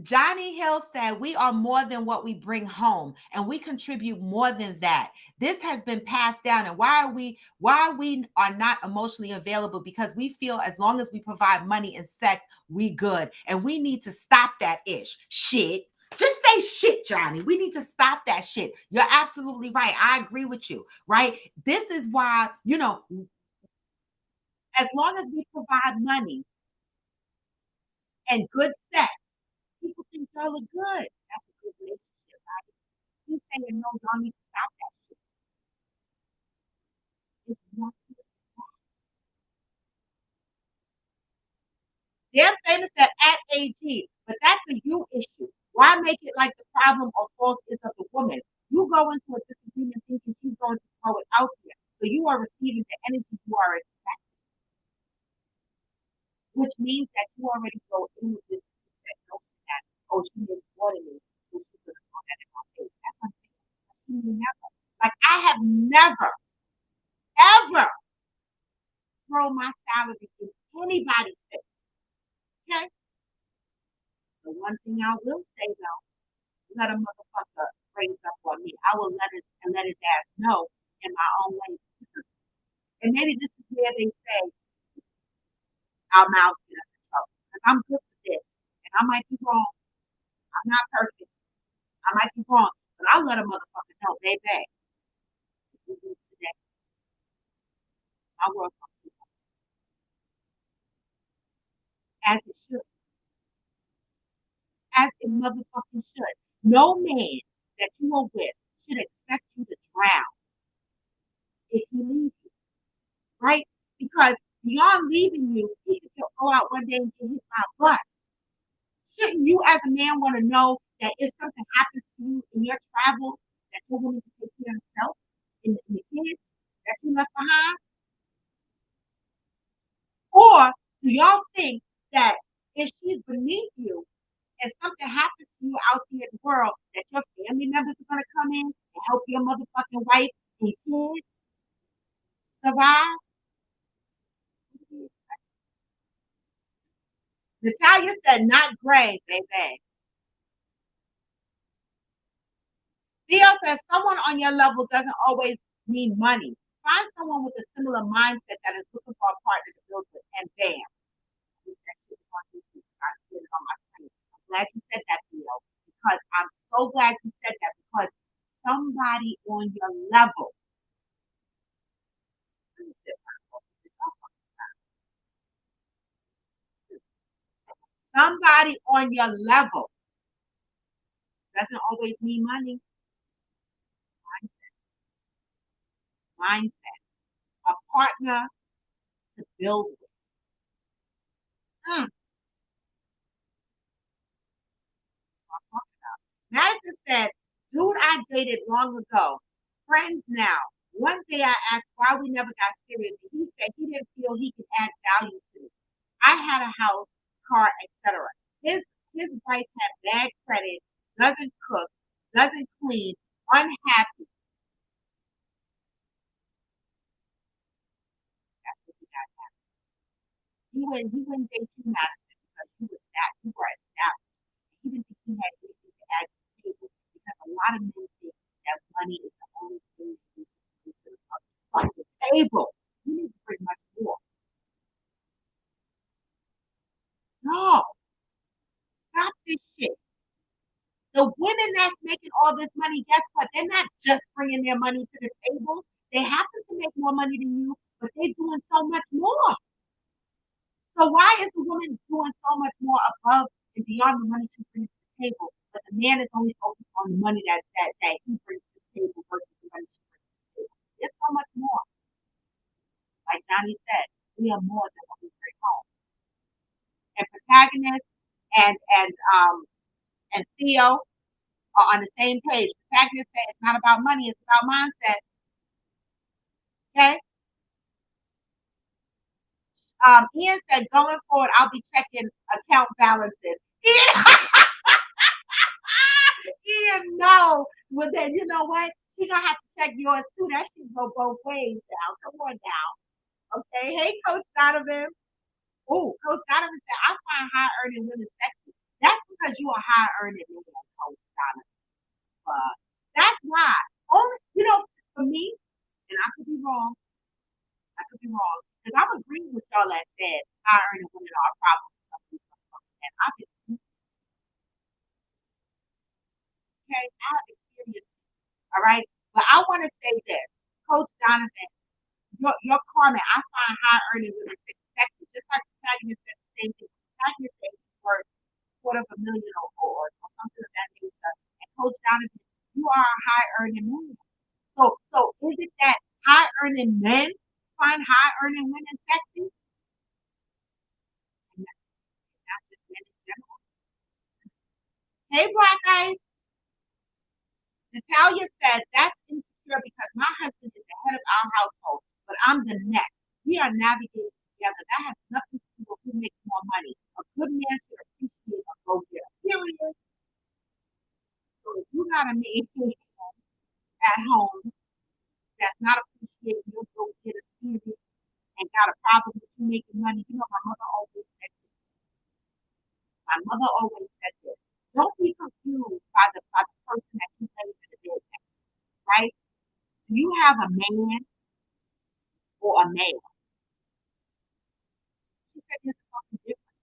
Johnny Hill said, "We are more than what we bring home, and we contribute more than that. This has been passed down, and why we are not emotionally available because we feel as long as we provide money and sex, we good, and we need to stop that ish shit." Just say shit, Johnny. We need to stop that shit. You're absolutely right. I agree with you, right? This is why, as long as we provide money and good sex, people think y'all are good. That's a good relationship, right? He's saying, no, y'all need to stop that shit. It's not Damn famous said at AG, but that's a you issue. Why make it like the problem or fault is of the woman? You go into a disagreement thinking she's going to throw it out there. So you are receiving the energy you are expecting, which means that you already go in with this notion that, oh, she didn't want me, so she's going to throw that in my face. That's unfair. She never. Like, I have never, ever thrown my salary in anybody's face. Okay? The one thing I will say though, let a motherfucker raise up on me. I will let his ass know in my own way. And maybe this is where they say our mouths get us in trouble. Because I'm good for this. And I might be wrong. I'm not perfect. I might be wrong. But I'll let a motherfucker know, baby. Today, my world as it should. As it motherfucking should. No man that you are with should expect you to drown if he leaves you. Right? Because beyond leaving you, he could go out one day and get hit by a bus. Shouldn't you as a man want to know that if something happens to you in your travel, that you're willing to take care of yourself and the kids that you left behind? Or do y'all think that if she's beneath you and something happens to you out there in the world, that your family members are going to come in and help your motherfucking wife and kids survive? Natalia said, not gray, baby. Theo says someone on your level doesn't always need money. Find someone with a similar mindset that is looking for a partner to build with, and bam. I'm glad you said that, Theo, because I'm so glad you said that because somebody on your level, somebody on your level doesn't always need money. Mindset. A partner to build with. Mm. Madison said, dude I dated long ago, friends now. One day I asked why we never got serious, and he said he didn't feel he could add value to me. I had a house, car, etc. His wife had bad credit, doesn't cook, doesn't clean, unhappy. That's what he got happened. He wouldn't date you, Madison, because you were established. He didn't think he had anything to add to the table because a lot of men think that money is the only thing that you can bring to the table. You need to bring much more. No, stop this shit. The women that's making all this money, guess what? They're not just bringing their money to the table. They happen to make more money than you, but they're doing so much more. So why is the woman doing so much more above and beyond the money she brings to the table, but the man is only focused on the money that he brings to the table versus the money she brings to the table? There's so much more. Like Johnny said, we are more than what we bring home. And protagonist and Theo are on the same page. Protagonist said it's not about money, it's about mindset. Okay? Ian said going forward, I'll be checking account balances. Ian, no. Well then you know what? She's gonna have to check yours too. That should go both ways now. Come on now. Okay. Hey, Coach Donovan. Oh, Coach Donovan said, I find high earning women sexy. That's because you a high earning man, Coach Jonathan. That's why. Only, for me, and I could be wrong. I could be wrong. Because I'm agreeing with y'all that said high earning women are a problem. And I can okay, I have experience. All right. But I want to say this, Coach Jonathan, your comment, I find high earning women sexy, just like the protagonist said the same thing. The protagonist said he's worth $250,000 or something of that nature. And Coach Jonathan, you are a high earning woman. So is it that high earning men find high earning women sexy? And not just men in general. Hey, Black Eyes. Natalia said, that's insecure because my husband is the head of our household, but I'm the neck. We are navigating together. That has nothing to do with who makes more money. A good man should appreciate a go getter. Period. So if you got a man at home that's not appreciating your go getter spirit and got a problem with you making money, my mother always said this. My mother always said this. Don't be confused by the person that you lay in the bed next, right? Do you have a man or a male? She said there's something different.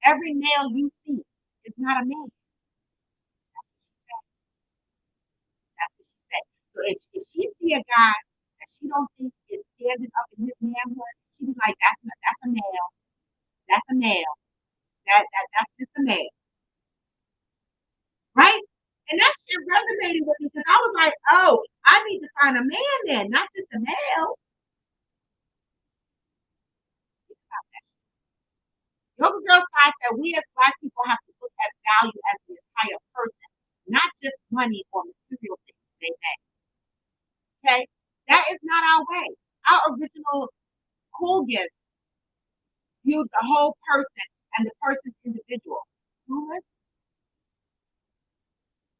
Every male you see is not a man. That's what she said. So if she see a guy that she don't think is standing up in his manhood, she was like, that's a male. That's a male. That's just a male. Right? And that shit resonated with me because I was like, oh, I need to find a man then, not just a male. Yoga Girl Side said we as Black people have to look at value as the entire person, not just money or material things they make. Okay? That is not our way. Our original Kulgis viewed the whole person and the person's individual.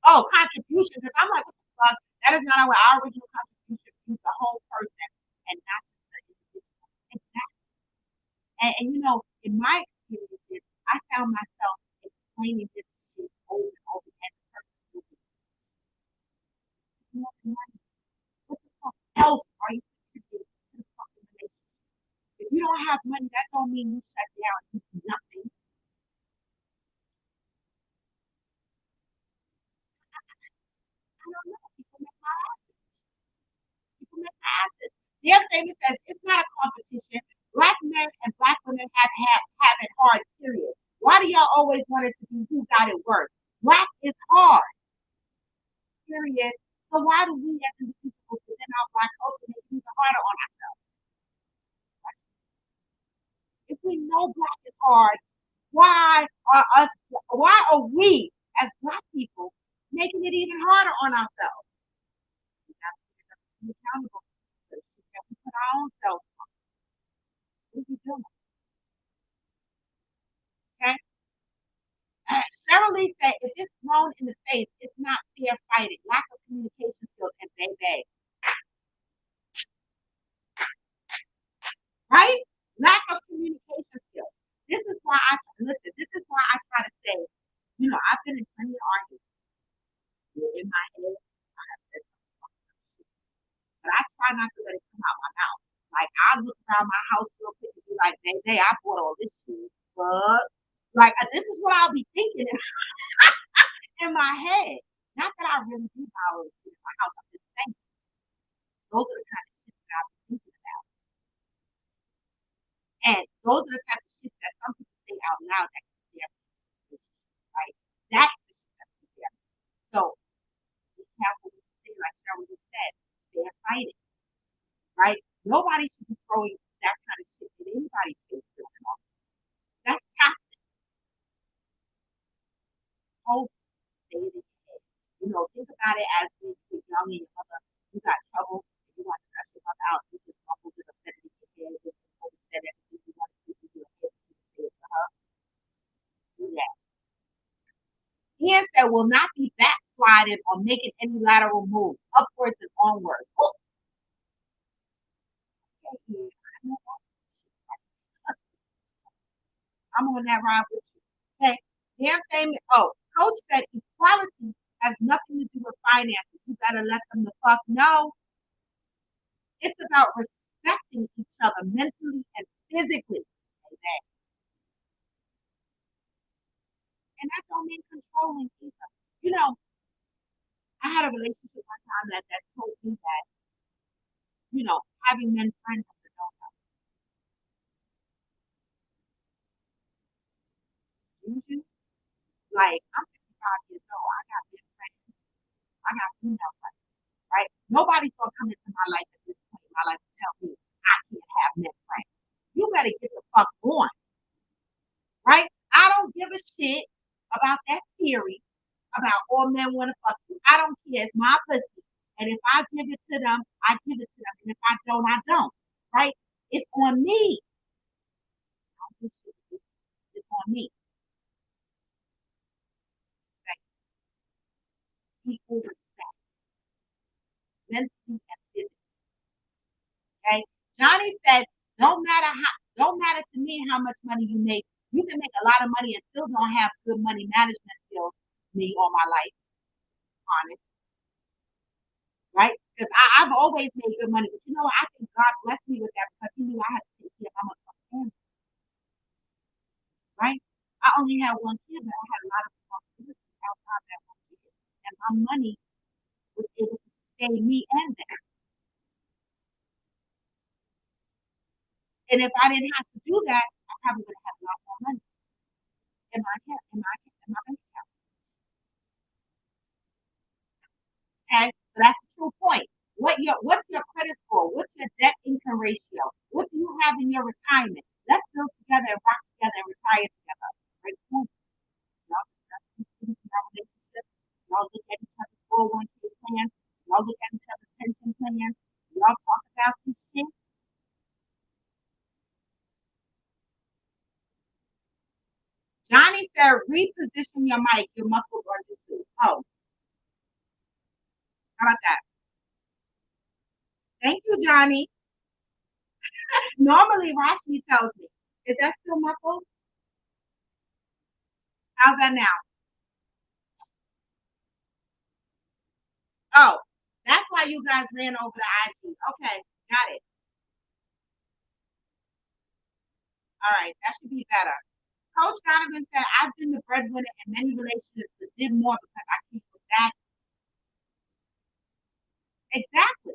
Oh, contribution. Because I'm like, what the fuck? That is not our original contribution views the whole person and not just the individual. Exactly. And in my experiences, I found myself explaining this shit over and over again. What the fuck else are you contributing to the fucking relationship? If you don't have money, that don't mean you shut down. You do nothing. I don't know. People make asses. Their statement says it's not a competition. Black men and black women have it hard, period. Why do y'all always want it to be who got it worse? Black is hard, period. So why do we as individuals within our black culture make it even harder on ourselves? If we know black is hard, why are we as black people making it even harder on ourselves? We have to be accountable. We put our own selves. What are we doing? Okay? Cheryl Lee said, if it's thrown in the face, it's not fair fighting. Lack of communication skills and baby. Right? Lack of communication skills. This is why I listen. This is why I try to say, I've been in plenty of arguments in my head. I have said but I try not to let it come out my mouth. Like I look around my house real quick and be like, baby, I bought all this shit. But like this is what I'll be thinking in my head. Not that I really do buy all this shit in my house. I'm just saying. Those are the kind of shit that I'll be thinking about. And those are the type of shit that some people say out loud that can be right? That's the shit that's there. So be careful what you say, like Cheryl just said, they're fighting. Right? Nobody should be throwing that kind of shit in anybody's face. That's toxic. Hold stay in your head. Think about it as when you were young and your mother, you got trouble, and you want to cut your mother out, you just mumbled it or said it in your head, and you said everything you wanted to do in your head, you say it to her. Do that. Ian said will not be backsliding or making any lateral moves, upwards and onwards. Oh, okay, Ian, I know that. I'm on that ride with you. Okay. Damn famous. Oh, Coach said equality has nothing to do with finances. You better let them the fuck know. It's about respecting each other mentally and physically. Amen. And that don't mean controlling either. You know, I had a relationship one time that told me that, having men friends is a no-no. Excuse you? Like, I'm 55 years old. I got men friends. I got female friends, right? Nobody's gonna come into my life at this point in my life and tell me I can't have men friends. You better get the fuck on, right? I don't give a shit about that theory about all men want to fuck you. I don't care. It's my pussy. And if I give it to them, I give it to them. And if I don't, I don't. Right? It's on me. It's on me. Right? Equal respect. Mentally and physically. Okay? Johnny said, don't matter to me how much money you make. You can make a lot of money and still don't have good money management skills. Me all my life, honest. Right? Because I've always made good money. But you know what? I think God blessed me with that because he knew I had to take care of my motherfucking family. Right? I only had one kid, but I had a lot of responsibilities outside that one kid. And my money was able to sustain me and them. And if I didn't have to do that, I probably would have had a lot more money in my bank account. Okay? So that's the true point. What's your credit score? What's your debt income ratio? What do you have in your retirement? Let's build together and rock together and retire together. Right? Y'all discuss these things in our relationship. Y'all look at each other's 401k plans. Y'all look at each other's pension plans. Y'all talk about this shit. Johnny said, reposition your mic. Your muscles are too. Oh, how about that? Thank you, Johnny. Normally, Rashmi tells me, is that still muffled? How's that now? Oh, that's why you guys ran over the IG. Okay, got it. All right, that should be better. Coach Donovan said, I've been the breadwinner in many relationships, but did more because I came from that. Exactly.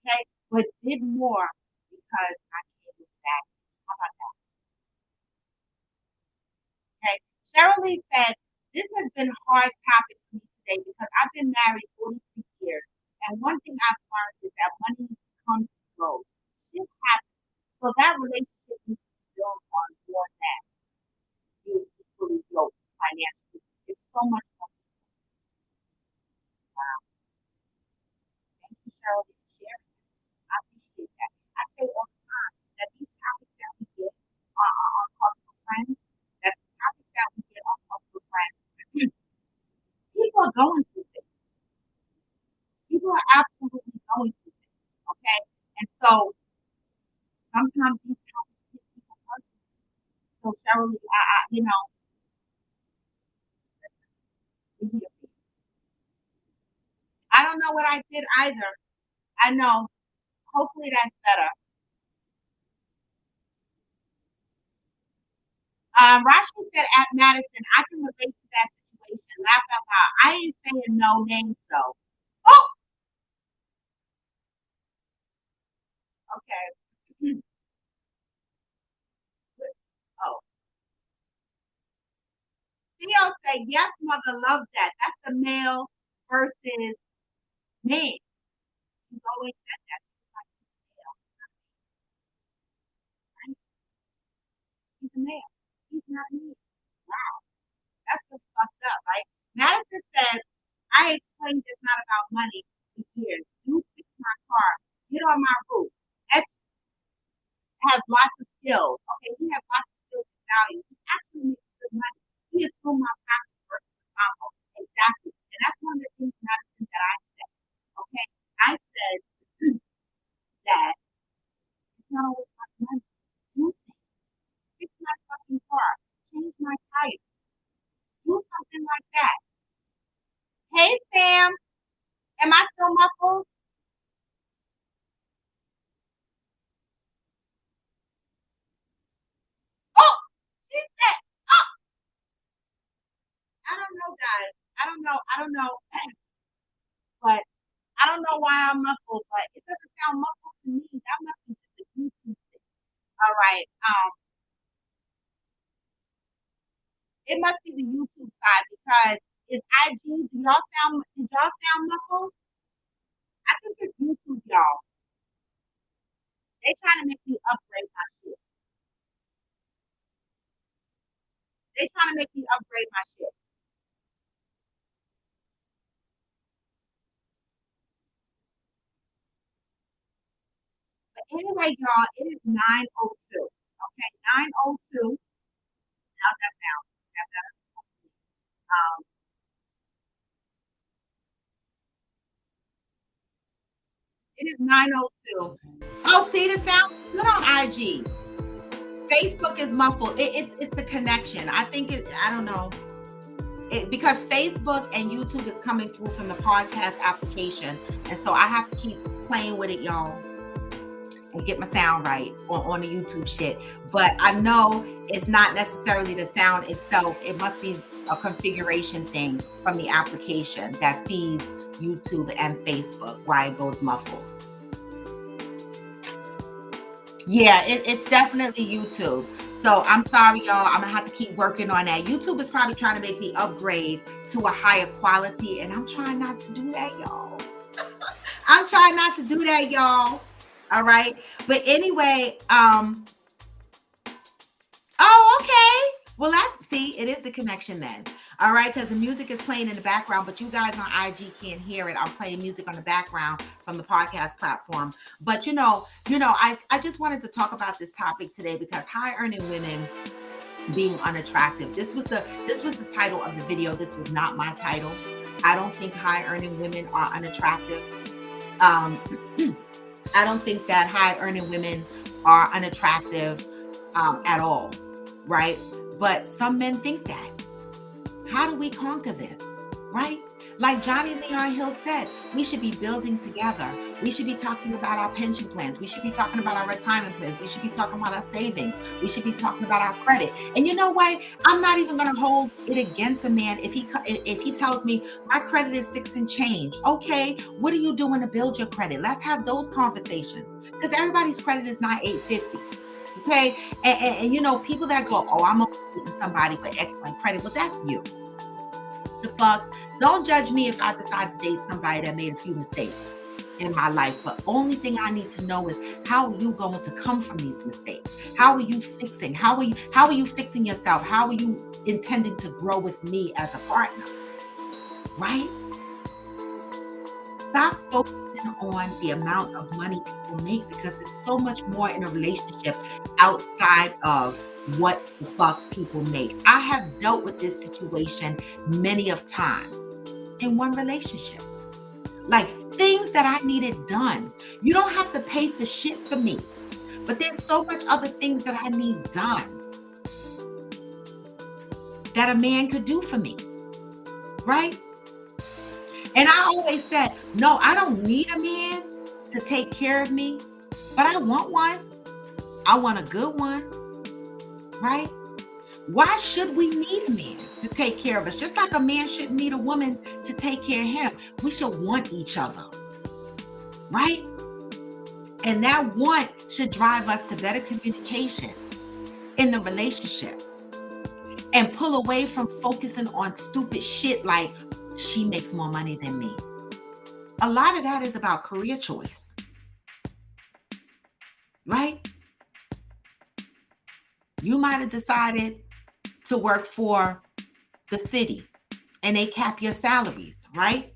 Okay, but did more because I came with that. How about that? Okay. Cheryl Lee said, this has been a hard topic for me today because I've been married 43 years. And one thing I've learned is that money comes and goes. Shit happens. So that relationship needs to be built on more than being equally yoked financially. It's so much more. Wow. Thank you, Cheryl, for sharing. I appreciate that. I say all the time that these topics that we get on Cultural Friends, that the topics that we get on Cultural Friends, people are going through things. People are absolutely going through things. Okay. And so sometimes these topics hit people personally. So Cheryl, I don't know what I did either. I know. Hopefully that's better. Rashmi said at Madison, I can relate to that situation. Laugh out loud. I ain't saying no names though. Oh, okay. Oh, Theo said, yes, mother, love that. That's the male versus man. She's always said that. She's like, he's male, right? He's a male. He's not me. Wow, that's just fucked up, right? Madison said, I explained it's not about money for years. You fix my car. Get on my roof. Ed has lots of skills. Okay, he has lots of skills and value. He actually makes good money. He is still my passion versus a combo. Exactly. And that's one of the things, Madison, that I said. Okay, I said that it's not always about money. Do things. Fix my fucking Hey, Sam. Am I still muffled? Oh, she said, oh, I don't know, guys. I don't know, but I don't know why I'm muffled, but it doesn't sound muffled to me. That must be just a YouTube thing. All right. It must be the YouTube side because it's IG. Did y'all sound muffled? I think it's YouTube, y'all. They trying to make me upgrade my shit. They trying to make me upgrade my shit. But anyway, y'all, it is 9:02. Okay, 9:02. How's that sound? That better? Um, it is 9:02. Oh, see, the sound good on IG. Facebook is muffled. It's the connection. I think I don't know. Because Facebook and YouTube is coming through from the podcast application. And so I have to keep playing with it, y'all, and get my sound right on the YouTube shit. But I know it's not necessarily the sound itself. It must be a configuration thing from the application that feeds YouTube and Facebook why it goes muffled. Yeah, it's definitely YouTube. So I'm sorry, y'all. I'm gonna have to keep working on that. YouTube is probably trying to make me upgrade to a higher quality, and I'm trying not to do that, y'all. I'm trying not to do that, y'all. All right. But anyway, oh, okay. Well, it is the connection then. All right, because the music is playing in the background, but you guys on IG can't hear it. I'm playing music on the background from the podcast platform. But I just wanted to talk about this topic today because high earning women being unattractive. This was the title of the video. This was not my title. I don't think high earning women are unattractive. I don't think that high earning women are unattractive at all, right? But some men think that. How do we conquer this, right? Like Johnny Leon Hill said, we should be building together. We should be talking about our pension plans. We should be talking about our retirement plans. We should be talking about our savings. We should be talking about our credit. And you know what? I'm not even going to hold it against a man if he tells me my credit is 6 and change. Okay, what are you doing to build your credit? Let's have those conversations because everybody's credit is not 850. Okay, and people that go, oh, I'm only dating somebody with excellent credit. Well, that's you. The fuck? Don't judge me if I decide to date somebody that made a few mistakes in my life. But only thing I need to know is how are you going to come from these mistakes? How are you fixing? How are you fixing yourself? How are you intending to grow with me as a partner? Right? Stop focusing on the amount of money people make because there's so much more in a relationship outside of what the fuck people make. I have dealt with this situation many of times in one relationship. Like things that I needed done. You don't have to pay for shit for me, but there's so much other things that I need done that a man could do for me, right? And I always said, no, I don't need a man to take care of me, but I want one. I want a good one, right? Why should we need a man to take care of us? Just like a man shouldn't need a woman to take care of him. We should want each other, right? And that want should drive us to better communication in the relationship and pull away from focusing on stupid shit like she makes more money than me. A lot of that is about career choice, right? You might have decided to work for the city and they cap your salaries, right?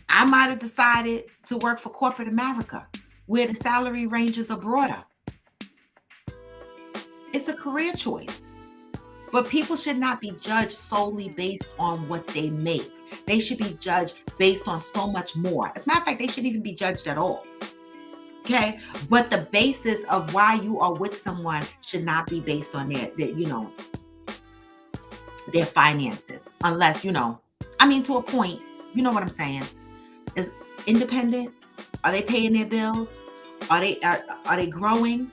I might have decided to work for corporate America where the salary ranges are broader. It's a career choice. But people should not be judged solely based on what they make. They should be judged based on so much more. As a matter of fact, they shouldn't even be judged at all. Okay? But the basis of why you are with someone should not be based on their finances. Unless, I mean, to a point, you know what I'm saying, is independent. Are they paying their bills? Are they growing?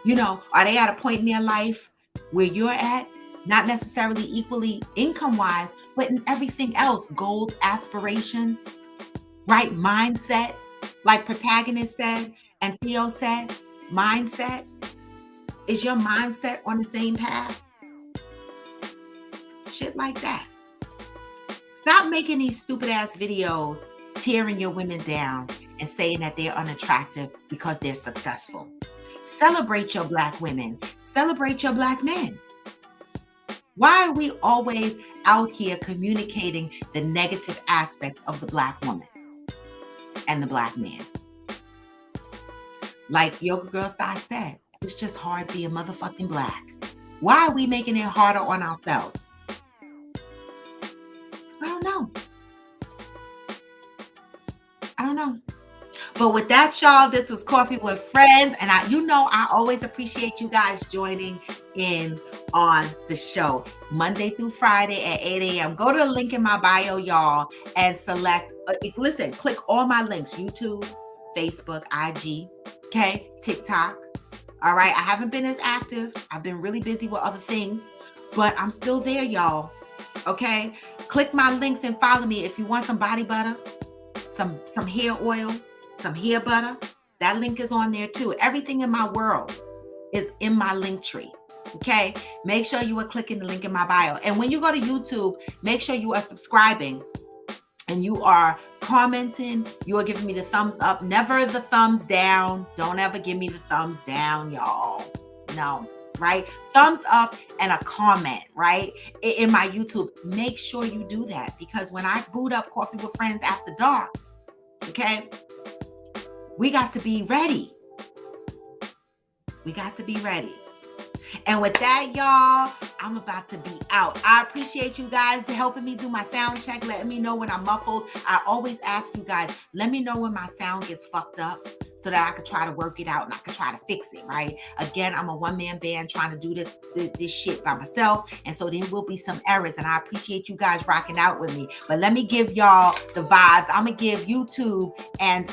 You know, are they at a point in their life where you're at? Not necessarily equally income-wise, but in everything else, goals, aspirations, right? Mindset, like Protagonist said and Theo said, mindset. Is your mindset on the same path? Shit like that. Stop making these stupid ass videos tearing your women down and saying that they're unattractive because they're successful. Celebrate your Black women. Celebrate your Black men. Why are we always out here communicating the negative aspects of the Black woman and the Black man? Like Yoga Girl Sai said, it's just hard being motherfucking Black. Why are we making it harder on ourselves? I don't know. But with that, y'all, this was Coffee with Friends. And I always appreciate you guys joining in on the show Monday through Friday at 8 a.m. Go to the link in my bio, y'all, and select, listen, click all my links, YouTube, Facebook, IG, okay, TikTok. All right. I haven't been as active. I've been really busy with other things, but I'm still there, y'all. Okay. Click my links and follow me. If you want some body butter, some hair oil, some hair butter, that link is on there too. Everything in my world is in my link tree. Okay. Make sure you are clicking the link in my bio. And when you go to YouTube, make sure you are subscribing and you are commenting. You are giving me the thumbs up, never the thumbs down. Don't ever give me the thumbs down, y'all. No. Right? Thumbs up and a comment, right? In my YouTube. Make sure you do that, because when I boot up Coffee with Friends After Dark, okay, we got to be ready. We got to be ready. And with that, y'all, I'm about to be out. I appreciate you guys helping me do my sound check, letting me know when I'm muffled. I always ask you guys, let me know when my sound gets fucked up so that I could try to work it out and I could try to fix it, right? Again, I'm a one-man band trying to do this shit by myself. And so there will be some errors, and I appreciate you guys rocking out with me. But let me give y'all the vibes. I'm going to give YouTube and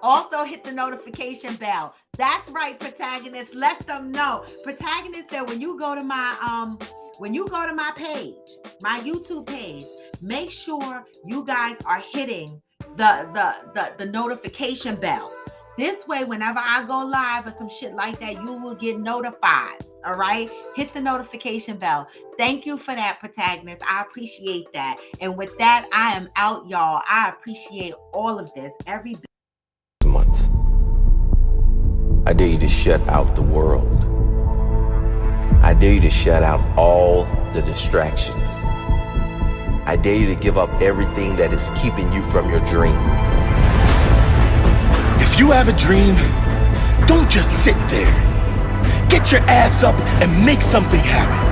also hit the notification bell. That's right, Protagonist. Let them know. Protagonist said when you go to my page, my YouTube page, make sure you guys are hitting the notification bell. This way, whenever I go live or some shit like that, you will get notified. All right? Hit the notification bell. Thank you for that, Protagonist. I appreciate that. And with that, I am out, y'all. I appreciate all of this. Every bit. Months. I dare you to shut out the world. I dare you to shut out all the distractions. I dare you to give up everything that is keeping you from your dream. If you have a dream, don't just sit there. Get your ass up and make something happen.